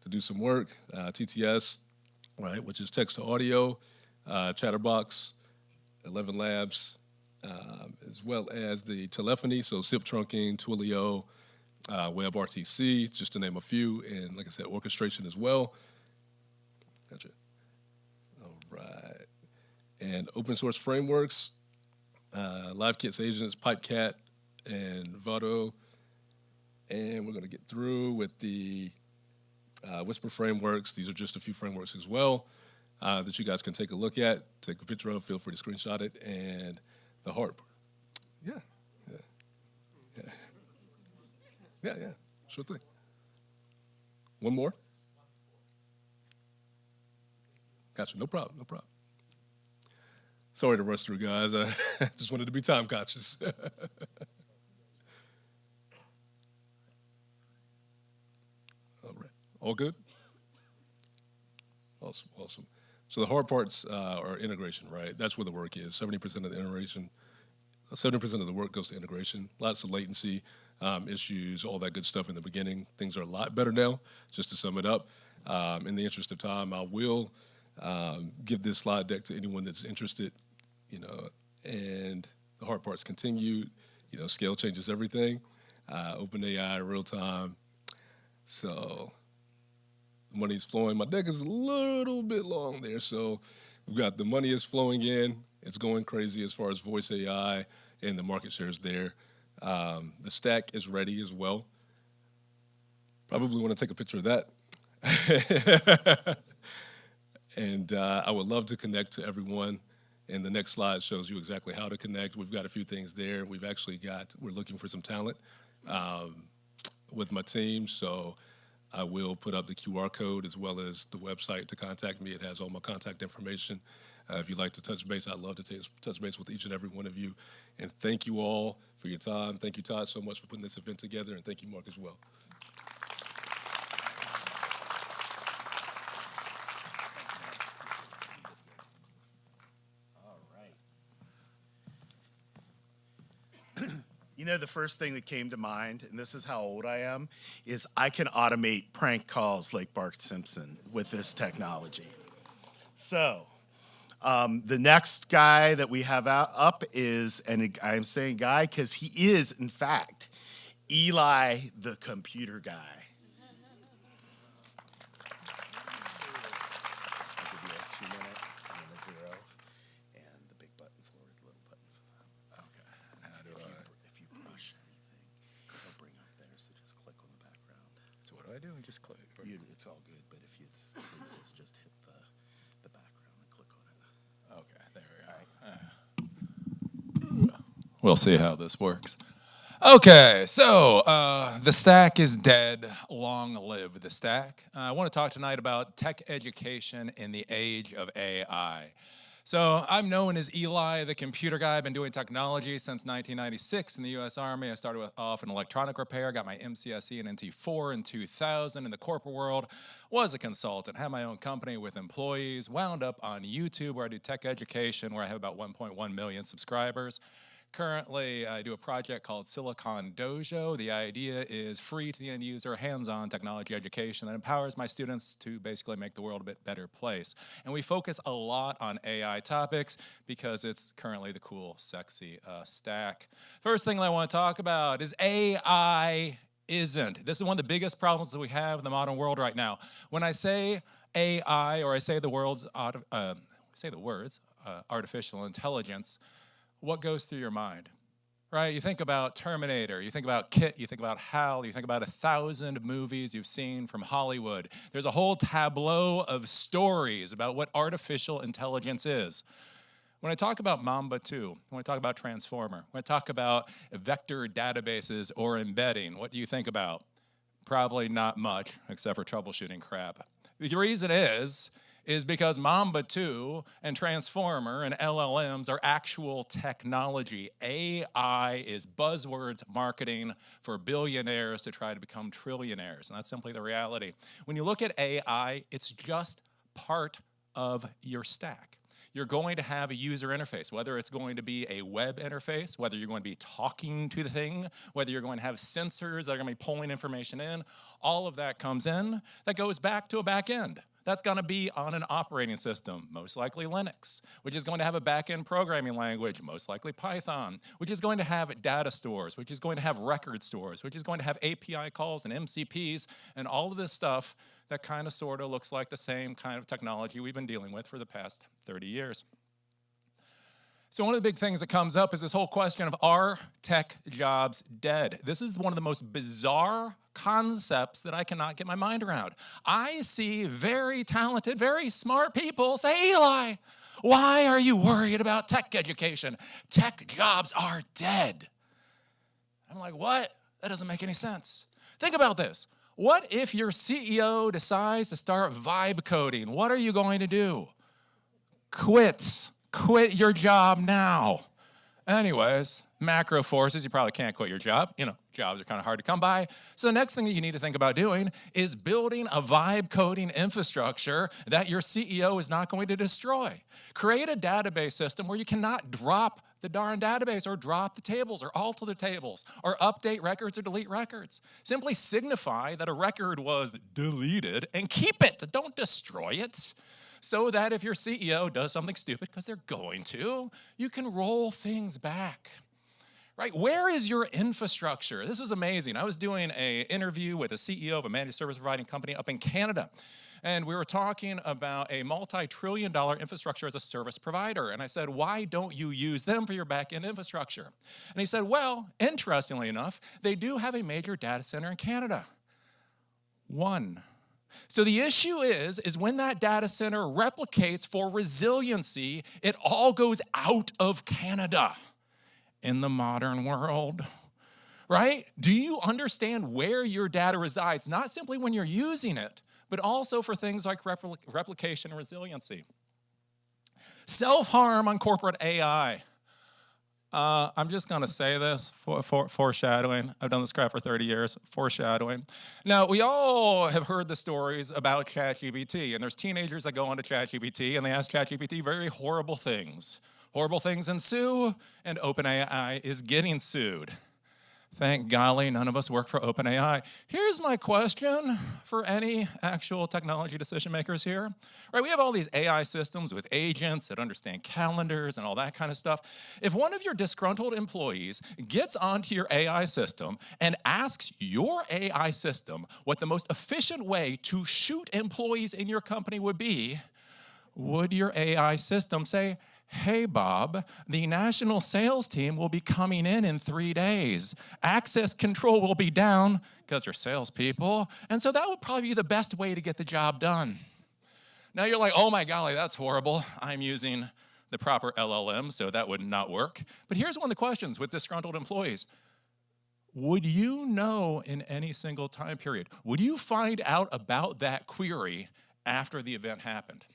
to do some work. TTS, right, which is text to audio. Chatterbox, 11 Labs, as well as the telephony, so SIP trunking, Twilio, WebRTC, just to name a few, and like I said, orchestration as well. Gotcha. All right. And open source frameworks, LiveKits agents, Pipecat, and Vado. And we're going to get through with the Whisper frameworks. These are just a few frameworks as well that you guys can take a look at, take a picture of, feel free to screenshot it, and the harp. Yeah, sure thing. One more? Gotcha, no problem. Sorry to rush through, guys. I just wanted to be time conscious. All right, all good? Awesome. So the hard parts are integration, right? That's where the work is. 70% of the integration, 70% of the work goes to integration. Lots of latency issues, all that good stuff in the beginning. Things are a lot better now. Just to sum it up, in the interest of time, I will give this slide deck to anyone that's interested. And the hard parts continue. Scale changes everything. OpenAI, real time. So the money's flowing. My deck is a little bit long there, so we've got the money is flowing in. It's going crazy as far as voice AI and the market shares there. The stack is ready as well. Probably want to take a picture of that. And I would love to connect to everyone. And the next slide shows you exactly how to connect. We've got a few things there. We're looking for some talent with my team. So I will put up the QR code as well as the website to contact me. It has all my contact information. If you'd like to touch base, I'd love to touch base with each and every one of you. And thank you all for your time. Thank you, Todd, so much for putting this event together. And thank you, Mark, as well. The first thing that came to mind, and this is how old I am, is I can automate prank calls like Bart Simpson with this technology. So the next guy that we have up is, and I'm saying guy because he is, in fact, Eli, the computer guy. I'll give you a 2 minute and then a 0, and the big button forward, the little button. Okay. If you brush anything, it'll bring up there, so just click on the background. So what do I do? Just click. It's all good, but if it freezes, just hit the background and click on it. Okay, there we go. We'll see how this works. Okay, so the stack is dead. Long live the stack. I want to talk tonight about tech education in the age of AI. So I'm known as Eli, the computer guy. I've been doing technology since 1996 in the U.S. Army. I started off in electronic repair, got my MCSE and NT4 in 2000 in the corporate world, was a consultant, had my own company with employees, wound up on YouTube where I do tech education, where I have about 1.1 million subscribers. Currently, I do a project called Silicon Dojo. The idea is free to the end user, hands-on technology education that empowers my students to basically make the world a bit better place. And we focus a lot on AI topics because it's currently the cool, sexy stack. First thing that I want to talk about is AI isn't. This is one of the biggest problems that we have in the modern world right now. When I say AI, or I say the words artificial intelligence, what goes through your mind, right? You think about Terminator, you think about KITT, you think about HAL, you think about 1,000 movies you've seen from Hollywood. There's a whole tableau of stories about what artificial intelligence is. When I talk about Mamba 2, when I talk about Transformer, when I talk about vector databases or embedding, what do you think about? Probably not much, except for troubleshooting crap. The reason is because Mamba 2 and Transformer and LLMs are actual technology. AI is buzzwords marketing for billionaires to try to become trillionaires, and that's simply the reality. When you look at AI, it's just part of your stack. You're going to have a user interface, whether it's going to be a web interface, whether you're going to be talking to the thing, whether you're going to have sensors that are going to be pulling information in. All of that comes in. That goes back to a back end. That's going to be on an operating system, most likely Linux, which is going to have a back-end programming language, most likely Python, which is going to have data stores, which is going to have record stores, which is going to have API calls and MCPs, and all of this stuff that kind of sort of looks like the same kind of technology we've been dealing with for the past 30 years. So one of the big things that comes up is this whole question of, are tech jobs dead? This is one of the most bizarre concepts that I cannot get my mind around. I see very talented, very smart people say, Eli, why are you worried about tech education? Tech jobs are dead. I'm like, what? That doesn't make any sense. Think about this. What if your CEO decides to start vibe coding? What are you going to do? Quit. Quit your job now. Anyways, macro forces, you probably can't quit your job. You know, jobs are kind of hard to come by. So the next thing that you need to think about doing is building a vibe coding infrastructure that your CEO is not going to destroy. Create a database system where you cannot drop the darn database or drop the tables or alter the tables or update records or delete records. Simply signify that a record was deleted and keep it. Don't destroy it. So that if your CEO does something stupid, because they're going to, you can roll things back. Right? Where is your infrastructure? This was amazing. I was doing an interview with a CEO of a managed service providing company up in Canada. And we were talking about a multi-trillion-dollar infrastructure as a service provider. And I said, why don't you use them for your back-end infrastructure? And he said, well, interestingly enough, they do have a major data center in Canada. One. So the issue is when that data center replicates for resiliency, it all goes out of Canada in the modern world, right? Do you understand where your data resides? Not simply when you're using it, but also for things like replication and resiliency. Self-harm on corporate AI. I'm just going to say this, foreshadowing. I've done this crap for 30 years, foreshadowing. Now, we all have heard the stories about ChatGPT, and there's teenagers that go onto ChatGPT, and they ask ChatGPT very horrible things. Horrible things ensue, and OpenAI is getting sued. Thank golly, none of us work for OpenAI. Here's my question for any actual technology decision makers here. Right, we have all these AI systems with agents that understand calendars and all that kind of stuff. If one of your disgruntled employees gets onto your AI system and asks your AI system what the most efficient way to shoot employees in your company would be, would your AI system say, hey, Bob, the national sales team will be coming in 3 days. Access control will be down because you're salespeople, and so that would probably be the best way to get the job done. Now you're like, oh my golly, that's horrible. I'm using the proper LLM, so that would not work. But here's one of the questions with disgruntled employees. Would you know in any single time period, would you find out about that query after the event happened?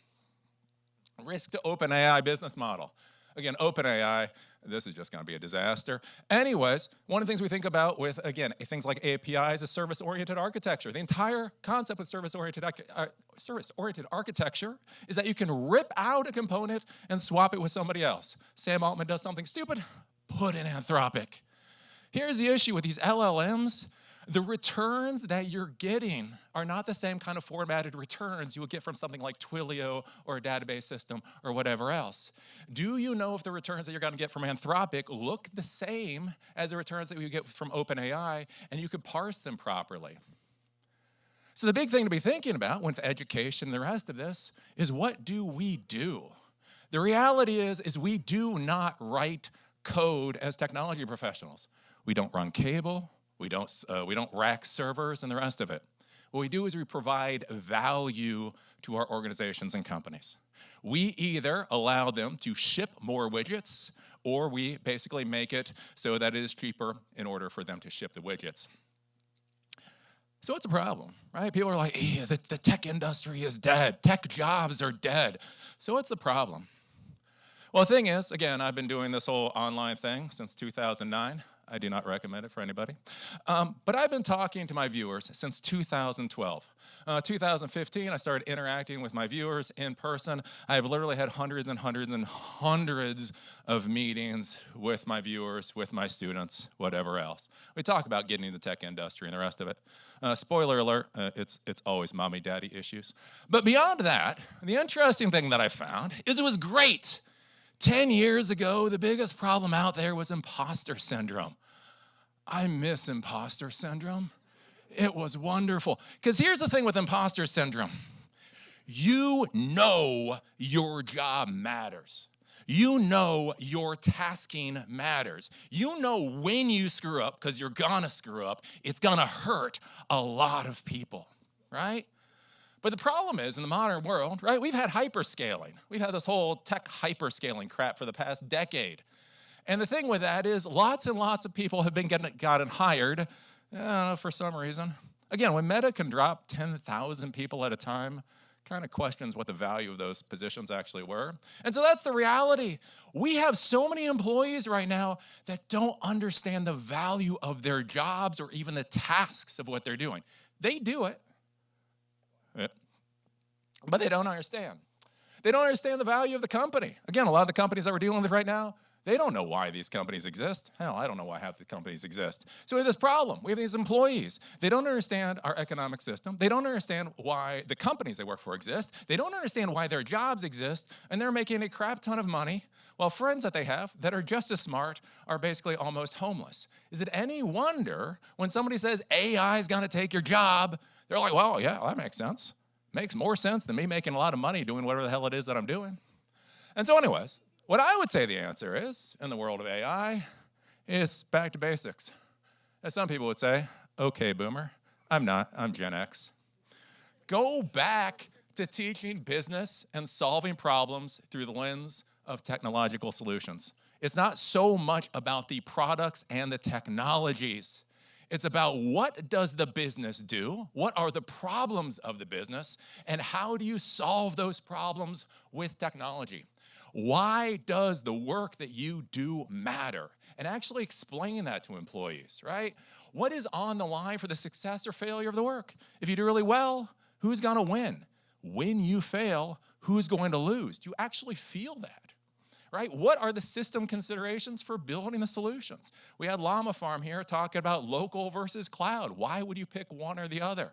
Risk to OpenAI business model. Again, OpenAI, this is just going to be a disaster. Anyways, one of the things we think about with, again, things like APIs is service-oriented architecture. The entire concept with service-oriented architecture is that you can rip out a component and swap it with somebody else. Sam Altman does something stupid, put in Anthropic. Here's the issue with these LLMs. The returns that you're getting are not the same kind of formatted returns you would get from something like Twilio or a database system or whatever else. Do you know if the returns that you're going to get from Anthropic look the same as the returns that you get from OpenAI, and you could parse them properly? So the big thing to be thinking about with education and the rest of this is, what do we do? The reality is we do not write code as technology professionals. We don't run cable. We don't rack servers and the rest of it. What we do is we provide value to our organizations and companies. We either allow them to ship more widgets, or we basically make it so that it is cheaper in order for them to ship the widgets. So what's the problem, right? People are like, the tech industry is dead. Tech jobs are dead. So what's the problem? Well, the thing is, again, I've been doing this whole online thing since 2009. I do not recommend it for anybody. But I've been talking to my viewers since 2012. 2015, I started interacting with my viewers in person. I have literally had hundreds and hundreds and hundreds of meetings with my viewers, with my students, whatever else. We talk about getting into the tech industry and the rest of it. Spoiler alert, it's always mommy-daddy issues. But beyond that, the interesting thing that I found is it was great. 10 years ago, the biggest problem out there was imposter syndrome. I miss imposter syndrome. It was wonderful. Because here's the thing with imposter syndrome. You know your job matters. You know your tasking matters. You know when you screw up, because you're gonna screw up, it's gonna hurt a lot of people, right? But the problem is, in the modern world, right, we've had hyperscaling. We've had this whole tech hyperscaling crap for the past decade. And the thing with that is lots and lots of people have been gotten hired, I don't know, for some reason. Again, when Meta can drop 10,000 people at a time, kind of questions what the value of those positions actually were. And so that's the reality. We have so many employees right now that don't understand the value of their jobs or even the tasks of what they're doing. They do it. But they don't understand. They don't understand the value of the company. Again, a lot of the companies that we're dealing with right now, they don't know why these companies exist. Hell, I don't know why half the companies exist. So we have this problem. We have these employees. They don't understand our economic system. They don't understand why the companies they work for exist. They don't understand why their jobs exist, and they're making a crap ton of money, while friends that they have that are just as smart are basically almost homeless. Is it any wonder when somebody says AI is going to take your job, they're like, well, yeah, that makes sense. Makes more sense than me making a lot of money doing whatever the hell it is that I'm doing. And so anyways, what I would say the answer is, in the world of AI, is back to basics. As some people would say, okay, boomer, I'm not, I'm Gen X. Go back to teaching business and solving problems through the lens of technological solutions. It's not so much about the products and the technologies. It's about what does the business do, what are the problems of the business, and how do you solve those problems with technology? Why does the work that you do matter? And actually explain that to employees, right? What is on the line for the success or failure of the work? If you do really well, who's gonna win? When you fail, who's going to lose? Do you actually feel that? right? What are the system considerations for building the solutions? We had Llama Farm here talking about local versus cloud. Why would you pick one or the other?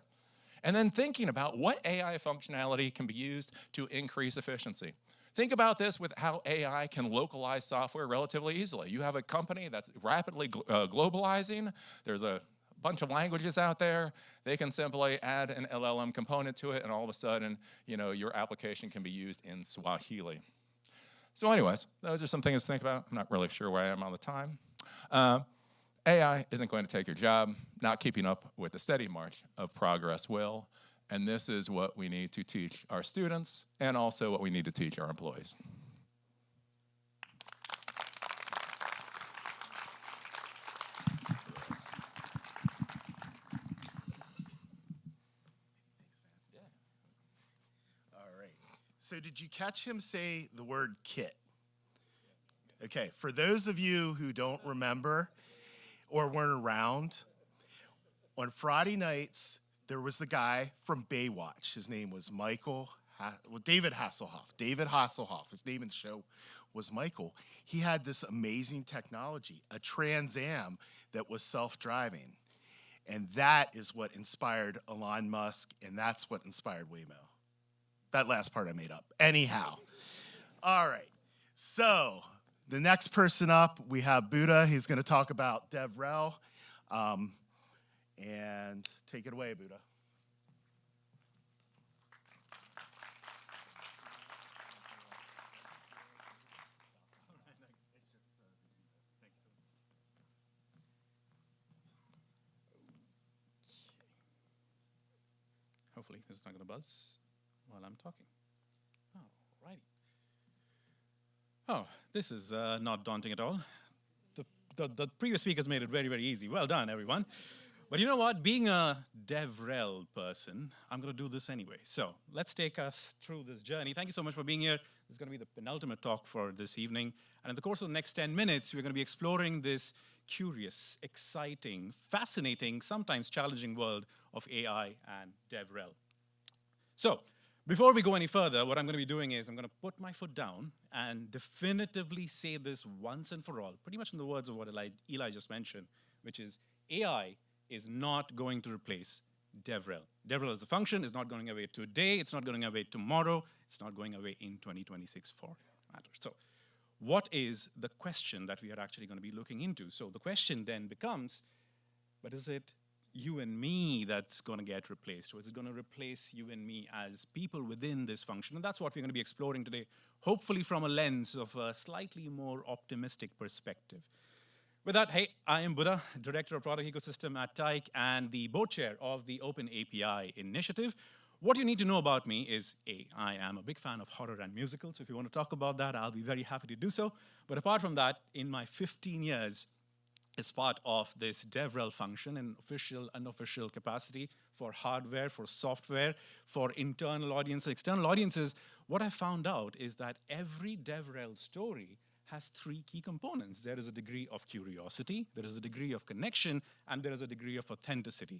And then thinking about what AI functionality can be used to increase efficiency. Think about this with how AI can localize software relatively easily. You have a company that's rapidly globalizing. There's a bunch of languages out there. They can simply add an LLM component to it, and all of a sudden, your application can be used in Swahili. So anyways, those are some things to think about. I'm not really sure where I am on the time. AI isn't going to take your job. Not keeping up with the steady march of progress will. And this is what we need to teach our students and also what we need to teach our employees. All right. So did you catch him say the word kit? Okay, for those of you who don't remember or weren't around, on Friday nights, there was the guy from Baywatch. His name was David Hasselhoff. David Hasselhoff. His name in the show was Michael. He had this amazing technology, a Trans Am that was self-driving. And that is what inspired Elon Musk, and that's what inspired Waymo. That last part I made up. Anyhow. All right. So the next person up, we have Buddha. He's going to talk about DevRel. And take it away, Buddha. Hopefully it's not going to buzz while I'm talking. All righty. Oh, this is not daunting at all. The previous speakers made it very, very easy. Well done, everyone. But you know what? Being a DevRel person, I'm going to do this anyway. So let's take us through this journey. Thank you so much for being here. This is going to be the penultimate talk for this evening. And in the course of the next 10 minutes, we're going to be exploring this curious, exciting, fascinating, sometimes challenging world of AI and DevRel. So before we go any further, what I'm going to be doing is I'm going to put my foot down and definitively say this once and for all, pretty much in the words of what Eli just mentioned, which is AI is not going to replace DevRel. DevRel as a function is not going away today, it's not going away tomorrow, it's not going away in 2026 for matter. So what is the question that we are actually going to be looking into? So the question then becomes, but is it you and me that's going to get replaced? Or is it going to replace you and me as people within this function? And that's what we're going to be exploring today, hopefully from a lens of a slightly more optimistic perspective. With that, hey, I am Buddha, Director of Product Ecosystem at Tyke and the board chair of the Open API Initiative. What you need to know about me is, A, I am a big fan of horror and musicals. If you want to talk about that, I'll be very happy to do so. But apart from that, in my 15 years as part of this DevRel function in official, unofficial capacity for hardware, for software, for internal audiences, external audiences, what I found out is that every DevRel story has three key components. There is a degree of curiosity, there is a degree of connection, and there is a degree of authenticity.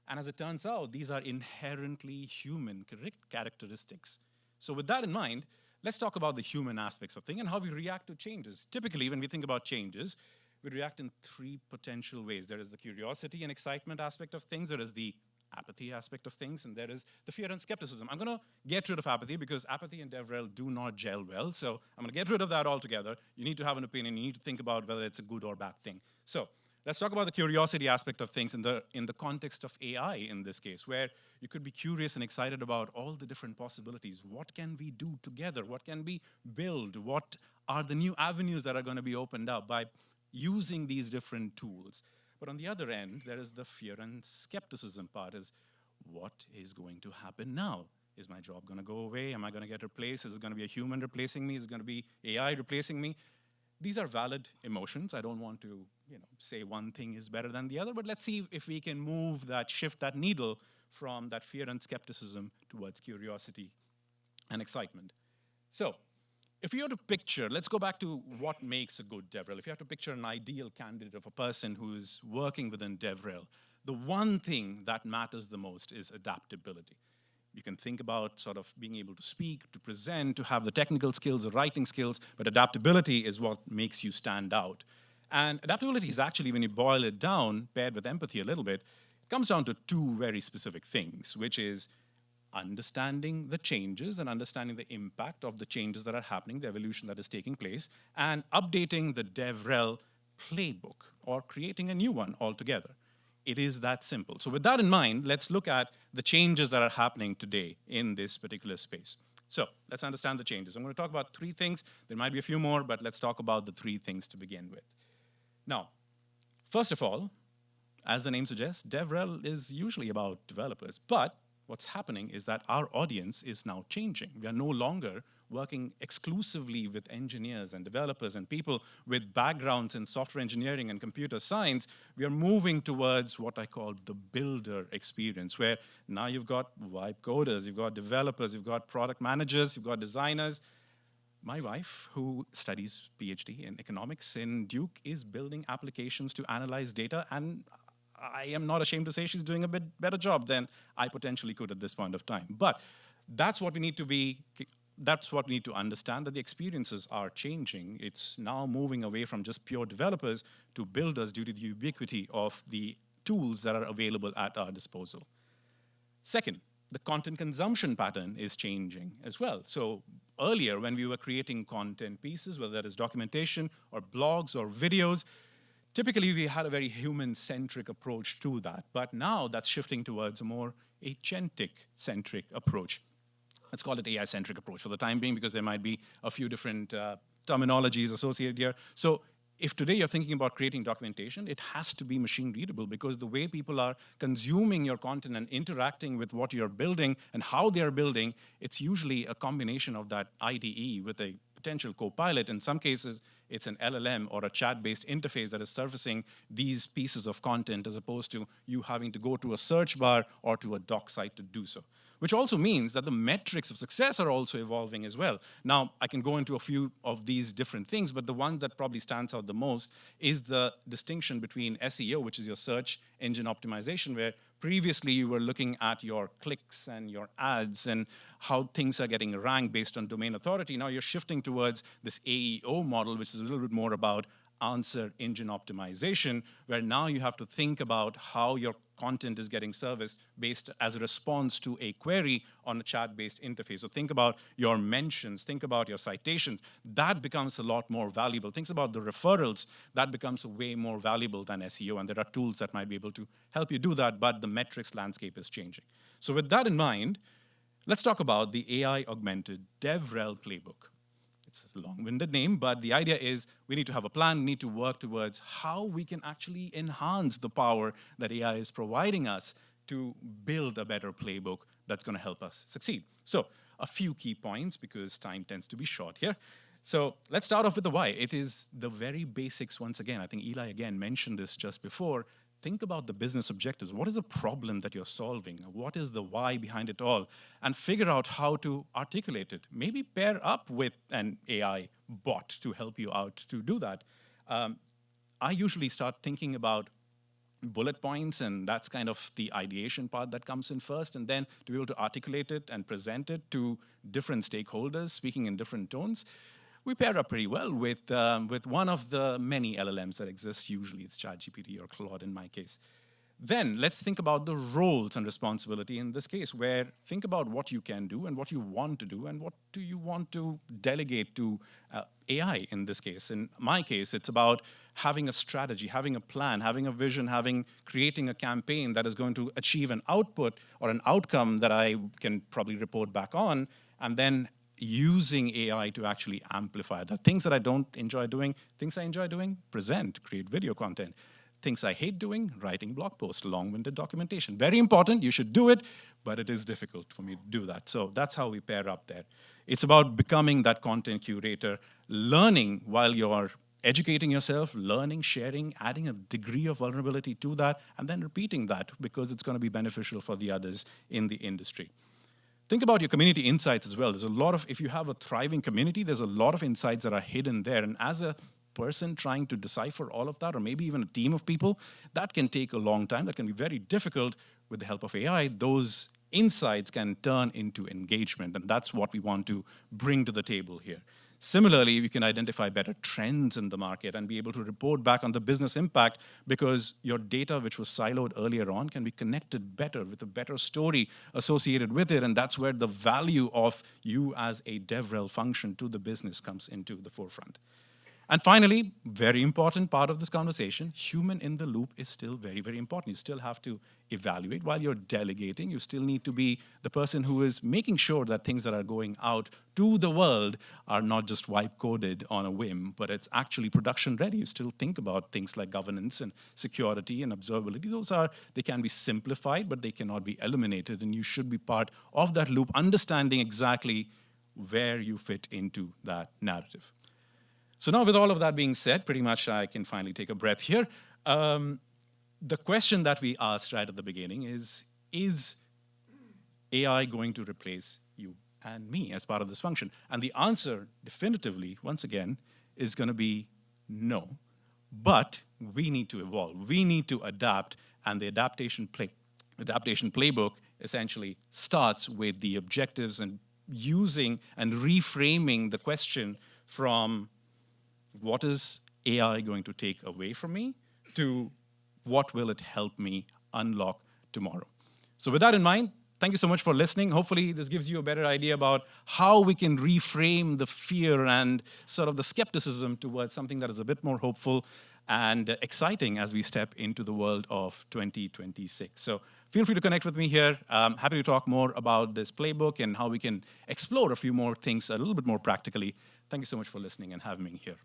And as it turns out, these are inherently human characteristics. So with that in mind, let's talk about the human aspects of things and how we react to changes. Typically, when we think about changes, we react in three potential ways. There is the curiosity and excitement aspect of things, there is the apathy aspect of things, and there is the fear and skepticism. I'm going to get rid of apathy because apathy and DevRel do not gel well. So I'm going to get rid of that altogether. You need to have an opinion. You need to think about whether it's a good or bad thing. So let's talk about the curiosity aspect of things in the context of AI in this case, where you could be curious and excited about all the different possibilities. What can we do together? What can we build? What are the new avenues that are going to be opened up by using these different tools? But on the other end, there is the fear and skepticism part is, what is going to happen now? Is my job going to go away? Am I going to get replaced? Is it going to be a human replacing me? Is it going to be AI replacing me? These are valid emotions. I don't want to say one thing is better than the other, but let's see if we can shift that needle from that fear and skepticism towards curiosity and excitement. So if you have to picture, let's go back to what makes a good DevRel. If you have to picture an ideal candidate of a person who's working within DevRel, the one thing that matters the most is adaptability. You can think about sort of being able to speak, to present, to have the technical skills, the writing skills, but adaptability is what makes you stand out. And adaptability is actually, when you boil it down, paired with empathy a little bit, it comes down to two very specific things, which is understanding the changes and understanding the impact of the changes that are happening, the evolution that is taking place, and updating the DevRel playbook or creating a new one altogether. It is that simple. So with that in mind, let's look at the changes that are happening today in this particular space. So let's understand the changes. I'm going to talk about three things. There might be a few more, but let's talk about the three things to begin with. Now, first of all, as the name suggests, DevRel is usually about developers, but what's happening is that our audience is now changing. We are no longer working exclusively with engineers and developers and people with backgrounds in software engineering and computer science. We are moving towards what I call the builder experience, where now you've got vibe coders, you've got developers, you've got product managers, you've got designers. My wife, who studies PhD in economics in Duke, is building applications to analyze data, and I am not ashamed to say she's doing a bit better job than I potentially could at this point of time. But that's what we need to understand, that the experiences are changing. It's now moving away from just pure developers to builders due to the ubiquity of the tools that are available at our disposal. Second, the content consumption pattern is changing as well. So earlier, when we were creating content pieces, whether that is documentation or blogs or videos, typically we had a very human-centric approach to that. But now that's shifting towards a more agentic-centric approach. Let's call it AI-centric approach for the time being, because there might be a few different terminologies associated here. So if today you're thinking about creating documentation, it has to be machine readable, because the way people are consuming your content and interacting with what you're building and how they're building, it's usually a combination of that IDE with a potential co-pilot. In some cases, it's an LLM or a chat-based interface that is surfacing these pieces of content, as opposed to you having to go to a search bar or to a doc site to do so. Which also means that the metrics of success are also evolving as well. Now, I can go into a few of these different things, but the one that probably stands out the most is the distinction between SEO, which is your search engine optimization, where previously you were looking at your clicks and your ads and how things are getting ranked based on domain authority. Now you're shifting towards this AEO model, which is a little bit more about answer engine optimization, where now you have to think about how your content is getting serviced based as a response to a query on a chat-based interface. So think about your mentions, think about your citations. That becomes a lot more valuable. Think about the referrals. That becomes way more valuable than SEO, and there are tools that might be able to help you do that, but the metrics landscape is changing. So with that in mind, let's talk about the AI-augmented DevRel playbook. It's a long-winded name, but the idea is we need to have a plan, we need to work towards how we can actually enhance the power that AI is providing us to build a better playbook that's going to help us succeed. So a few key points, because time tends to be short here. So let's start off with the why. It is the very basics once again. I think Eli again mentioned this just before. Think about the business objectives. What is the problem that you're solving? What is the why behind it all? And figure out how to articulate it. Maybe pair up with an AI bot to help you out to do that. I usually start thinking about bullet points, and that's kind of the ideation part that comes in first, and then to be able to articulate it and present it to different stakeholders, speaking in different tones. We pair up pretty well with one of the many LLMs that exist. Usually it's ChatGPT or Claude in my case. Then let's think about the roles and responsibility in this case, where think about what you can do and what you want to do and what do you want to delegate to AI in this case. In my case, it's about having a strategy, having a plan, having a vision, creating a campaign that is going to achieve an output or an outcome that I can probably report back on, and then using AI to actually amplify that. Things that I don't enjoy doing, things I enjoy doing, present, create video content. Things I hate doing, writing blog posts, long-winded documentation. Very important, you should do it, but it is difficult for me to do that. So that's how we pair up there. It's about becoming that content curator, learning while you're educating yourself, learning, sharing, adding a degree of vulnerability to that, and then repeating that because it's going to be beneficial for the others in the industry. Think about your community insights as well. There's a lot of, if you have a thriving community, there's a lot of insights that are hidden there. And as a person trying to decipher all of that, or maybe even a team of people, that can take a long time. That can be very difficult. With the help of AI, those insights can turn into engagement, and that's what we want to bring to the table here. Similarly, we can identify better trends in the market and be able to report back on the business impact because your data, which was siloed earlier on, can be connected better with a better story associated with it. And that's where the value of you as a DevRel function to the business comes into the forefront. And finally, very important part of this conversation, human in the loop is still very, very important. You still have to evaluate while you're delegating. You still need to be the person who is making sure that things that are going out to the world are not just wipe coded on a whim, but it's actually production ready. You still think about things like governance and security and observability. They can be simplified, but they cannot be eliminated. And you should be part of that loop, understanding exactly where you fit into that narrative. So now with all of that being said, pretty much I can finally take a breath here. The question that we asked right at the beginning is AI going to replace you and me as part of this function? And the answer definitively, once again, is going to be no. But we need to evolve. We need to adapt, and the adaptation playbook essentially starts with the objectives and using and reframing the question from what is AI going to take away from me to what will it help me unlock tomorrow? So with that in mind, thank you so much for listening. Hopefully this gives you a better idea about how we can reframe the fear and sort of the skepticism towards something that is a bit more hopeful and exciting as we step into the world of 2026. So feel free to connect with me here. I'm happy to talk more about this playbook and how we can explore a few more things a little bit more practically. Thank you so much for listening and having me here.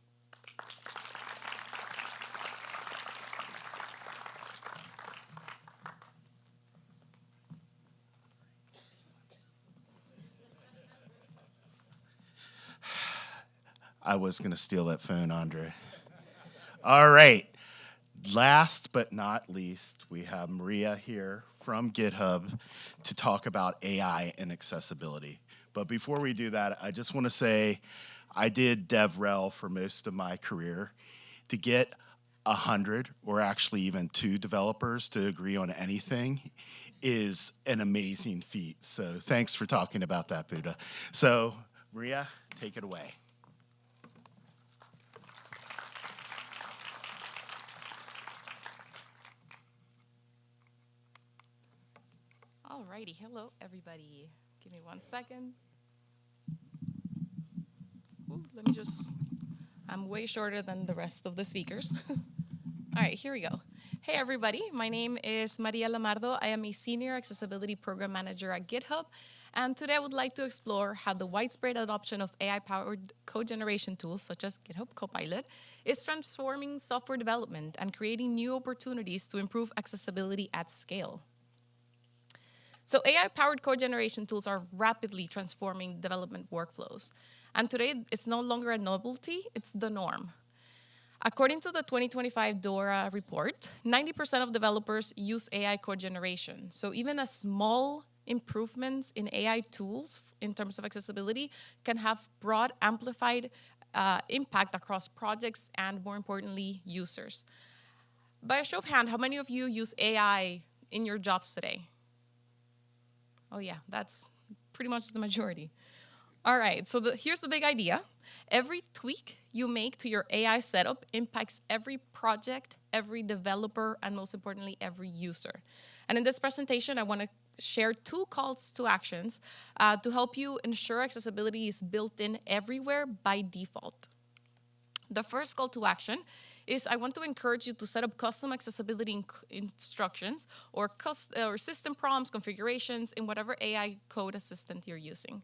I was going to steal that phone, Andre. All right. Last but not least, we have Maria here from GitHub to talk about AI and accessibility. But before we do that, I just want to say I did DevRel for most of my career. To get 100 or actually even 2 developers to agree on anything is an amazing feat. So thanks for talking about that, Buddha. So Maria, take it away. Alrighty, hello everybody. Give me 1 second. Ooh, I'm way shorter than the rest of the speakers. All right, here we go. Hey everybody, my name is Maria Lamardo. I am a Senior Accessibility Program Manager at GitHub. And today I would like to explore how the widespread adoption of AI-powered code generation tools, such as GitHub Copilot, is transforming software development and creating new opportunities to improve accessibility at scale. So AI-powered code generation tools are rapidly transforming development workflows. And today, it's no longer a novelty, it's the norm. According to the 2025 DORA report, 90% of developers use AI code generation. So even a small improvements in AI tools in terms of accessibility can have broad, amplified impact across projects and, more importantly, users. By a show of hand, how many of you use AI in your jobs today? Oh yeah, that's pretty much the majority. All right, so here's the big idea. Every tweak you make to your AI setup impacts every project, every developer, and most importantly, every user. And in this presentation, I want to share 2 calls to actions to help you ensure accessibility is built in everywhere by default. The first call to action is I want to encourage you to set up custom accessibility instructions or system prompts, configurations in whatever AI code assistant you're using.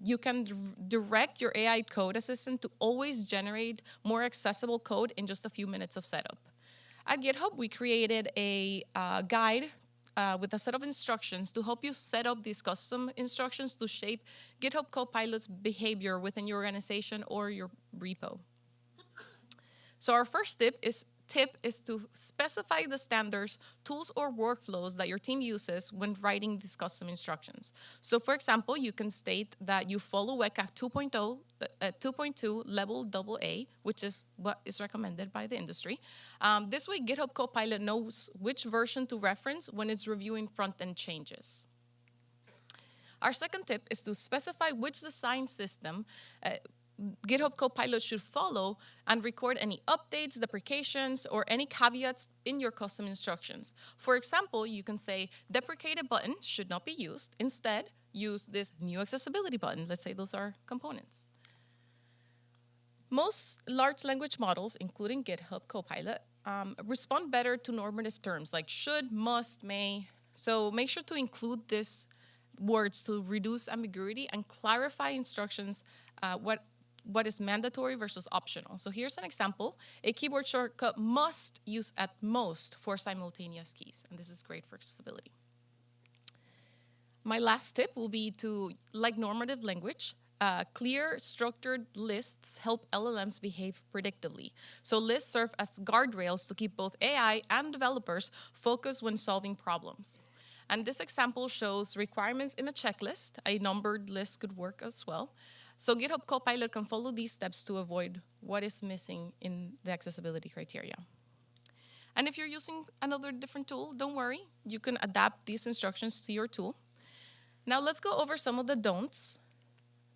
You can direct your AI code assistant to always generate more accessible code in just a few minutes of setup. At GitHub, we created a guide with a set of instructions to help you set up these custom instructions to shape GitHub Copilot's behavior within your organization or your repo. So our first tip is to specify the standards, tools, or workflows that your team uses when writing these custom instructions. So for example, you can state that you follow WCAG 2.2 level AA, which is what is recommended by the industry. This way, GitHub Copilot knows which version to reference when it's reviewing front-end changes. Our second tip is to specify which design system GitHub Copilot should follow and record any updates, deprecations, or any caveats in your custom instructions. For example, you can say deprecated button should not be used. Instead, use this new accessibility button. Let's say those are components. Most large language models, including GitHub Copilot, respond better to normative terms like should, must, may. So make sure to include these words to reduce ambiguity and clarify instructions what is mandatory versus optional. So here's an example. A keyboard shortcut must use at most 4 simultaneous keys, and this is great for accessibility. My last tip will be to, like normative language, clear, structured lists help LLMs behave predictably. So lists serve as guardrails to keep both AI and developers focused when solving problems. And this example shows requirements in a checklist. A numbered list could work as well. So GitHub Copilot can follow these steps to avoid what is missing in the accessibility criteria. And if you're using another different tool, don't worry. You can adapt these instructions to your tool. Now let's go over some of the don'ts.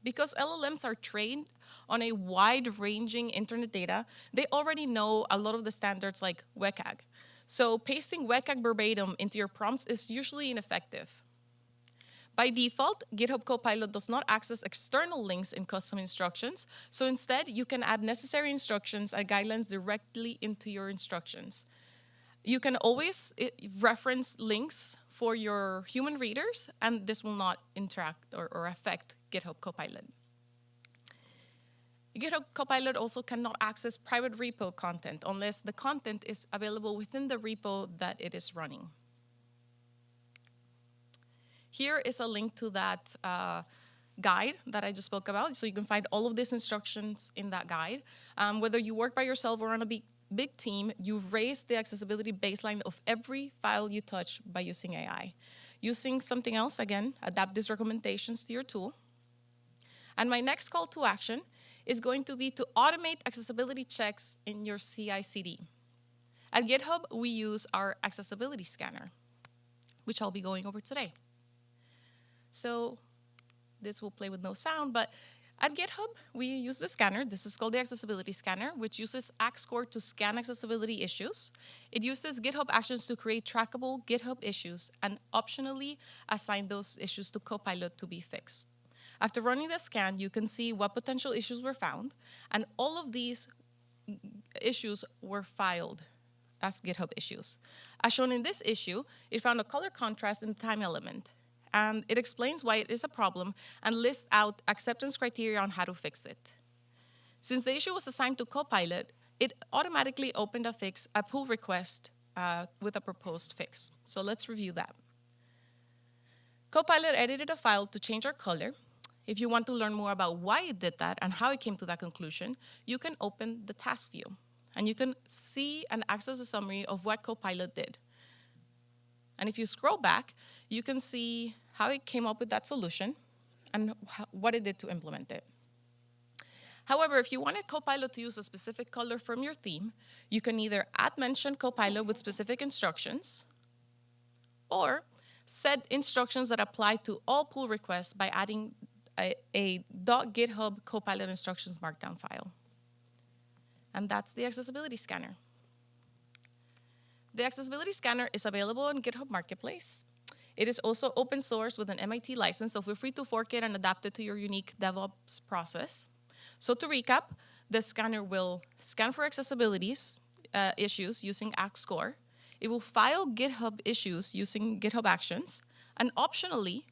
Because LLMs are trained on a wide-ranging internet data, they already know a lot of the standards like WCAG. So pasting WCAG verbatim into your prompts is usually ineffective. By default, GitHub Copilot does not access external links in custom instructions, so instead you can add necessary instructions and guidelines directly into your instructions. You can always reference links for your human readers, and this will not interact or affect GitHub Copilot. GitHub Copilot also cannot access private repo content unless the content is available within the repo that it is running. Here is a link to that guide that I just spoke about. So you can find all of these instructions in that guide. Whether you work by yourself or on a big team, you raise the accessibility baseline of every file you touch by using AI. Using something else, again, adapt these recommendations to your tool. And my next call to action is going to be to automate accessibility checks in your CI/CD. At GitHub, we use our accessibility scanner, which I'll be going over today. So this will play with no sound, but at GitHub, we use the scanner. This is called the accessibility scanner, which uses AxScore to scan accessibility issues. It uses GitHub Actions to create trackable GitHub issues and optionally assign those issues to Copilot to be fixed. After running the scan, you can see what potential issues were found, and all of these issues were filed as GitHub issues. As shown in this issue, it found a color contrast in the time element, and it explains why it is a problem and lists out acceptance criteria on how to fix it. Since the issue was assigned to Copilot, it automatically opened a pull request with a proposed fix. So let's review that. Copilot edited a file to change our color. If you want to learn more about why it did that and how it came to that conclusion, you can open the task view, and you can see and access a summary of what Copilot did. And if you scroll back, you can see how it came up with that solution and what it did to implement it. However, if you wanted Copilot to use a specific color from your theme, you can either add mention Copilot with specific instructions or set instructions that apply to all pull requests by adding a .github Copilot instructions markdown file. And that's the accessibility scanner. The accessibility scanner is available on GitHub Marketplace. It is also open source with an MIT license, so feel free to fork it and adapt it to your unique DevOps process. So to recap, the scanner will scan for accessibilities issues using AxScore. It will file GitHub issues using GitHub Actions. And optionally,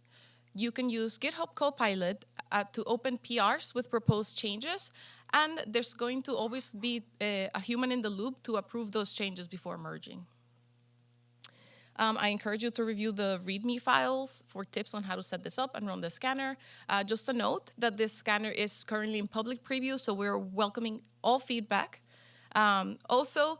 you can use GitHub Copilot to open PRs with proposed changes. And there's going to always be a human in the loop to approve those changes before merging. I encourage you to review the README files for tips on how to set this up and run the scanner. Just a note that this scanner is currently in public preview, so we're welcoming all feedback. Also,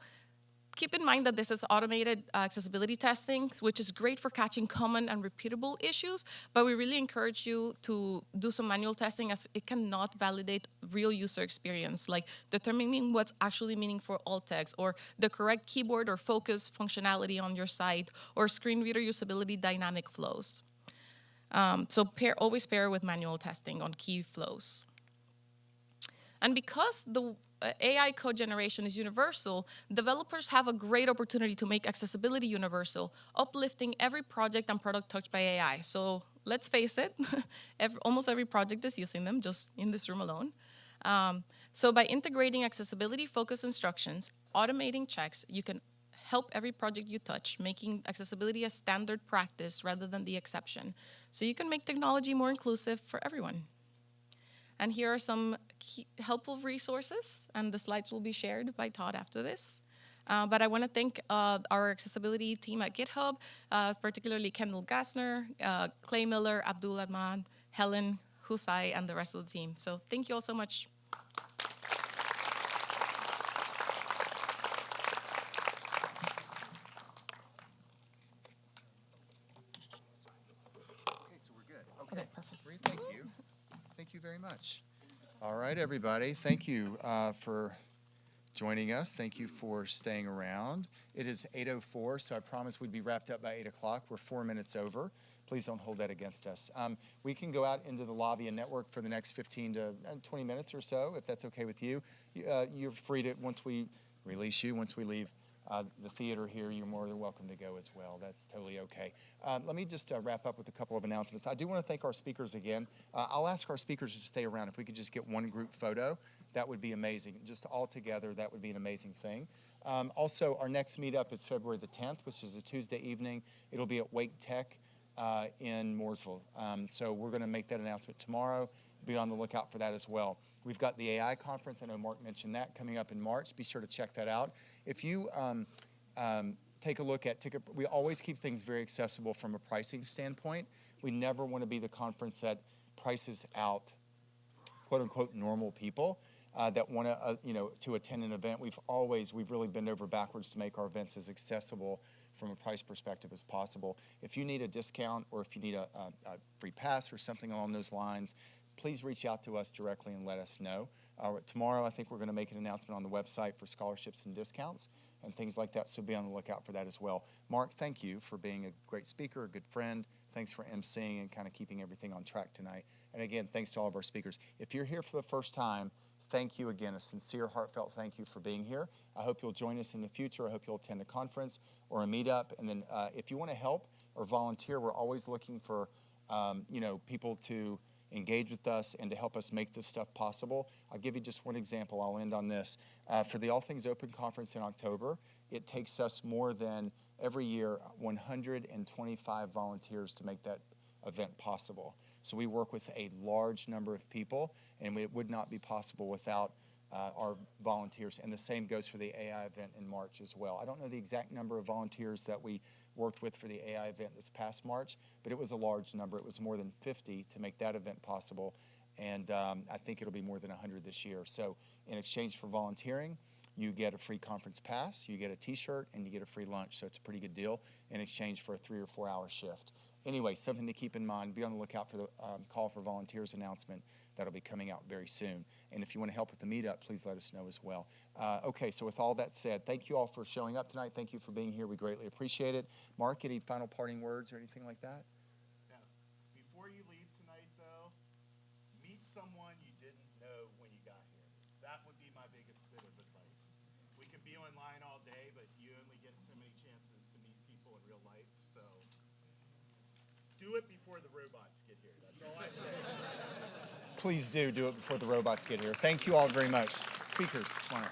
keep in mind that this is automated accessibility testing, which is great for catching common and repeatable issues, but we really encourage you to do some manual testing as it cannot validate real user experience, like determining what's actually meaning for alt text, or the correct keyboard or focus functionality on your site, or screen reader usability dynamic flows. So always pair with manual testing on key flows. And because the AI code generation is universal, developers have a great opportunity to make accessibility universal, uplifting every project and product touched by AI. So let's face it, almost every project is using them, just in this room alone. So by integrating accessibility-focused instructions, automating checks, you can help every project you touch, making accessibility a standard practice rather than the exception. So you can make technology more inclusive for everyone. And here are some helpful resources, and the slides will be shared by Todd after this. But I want to thank our accessibility team at GitHub, particularly Kendall Gassner, Clay Miller, Abdul Ahmad, Helen, Husai, and the rest of the team. So thank you all so much. Okay, so we're good. Okay, perfect. Great, thank you. Thank you very much. All right, everybody. Thank you for joining us. Thank you for staying around. It is 8:04, so I promised we'd be wrapped up by 8 o'clock. We're 4 minutes over. Please don't hold that against us. We can go out into the lobby and network for the next 15 to 20 minutes or so, if that's okay with you. You're free to, once we release you, once we leave the theater here, you're more than welcome to go as well. That's totally okay. Let me just wrap up with a couple of announcements. I do want to thank our speakers again. I'll ask our speakers to stay around. If we could just get one group photo, that would be amazing. Just all together, that would be an amazing thing. Also, our next meetup is February the 10th, which is a Tuesday evening. It'll be at Wake Tech in Mooresville. So we're going to make that announcement tomorrow. Be on the lookout for that as well. We've got the AI conference. I know Mark mentioned that coming up in March. Be sure to check that out. If you take a look at ticket, we always keep things very accessible from a pricing standpoint. We never want to be the conference that prices out quote unquote normal people that want to to attend an event. We've really bent over backwards to make our events as accessible from a price perspective as possible. If you need a discount or if you need a free pass or something along those lines, please reach out to us directly and let us know. Tomorrow, I think we're going to make an announcement on the website for scholarships and discounts and things like that, so be on the lookout for that as well. Mark, thank you for being a great speaker, a good friend. Thanks for emceeing and kind of keeping everything on track tonight. And again, thanks to all of our speakers. If you're here for the first time, thank you again, a sincere, heartfelt thank you for being here. I hope you'll join us in the future. I hope you'll attend a conference or a meetup. And then if you want to help or volunteer, we're always looking for people to engage with us and to help us make this stuff possible. I'll give you just one example. I'll end on this. For the All Things Open conference in October, it takes us more than every year 125 volunteers to make that event possible. So we work with a large number of people, and it would not be possible without our volunteers. And the same goes for the AI event in March as well. I don't know the exact number of volunteers that we worked with for the AI event this past March, but it was a large number. It was more than 50 to make that event possible, and I think it'll be more than 100 this year. So in exchange for volunteering, you get a free conference pass, you get a t-shirt, and you get a free lunch. So it's a pretty good deal in exchange for a 3 or 4 hour shift. Anyway, something to keep in mind. Be on the lookout for the call for volunteers announcement that'll be coming out very soon. And if you want to help with the meetup, please let us know as well. Okay, so with all that said, thank you all for showing up tonight. Thank you for being here. We greatly appreciate it. Mark, any final parting words or anything like that? Yeah. Before you leave tonight, though, meet someone you didn't know when you got here. That would be my biggest bit of advice. We can be online all day, but you only get so many chances to meet people in real life. So do it before the robots get here. That's all I say. Please do it before the robots get here. Thank you all very much. Speakers, come on up.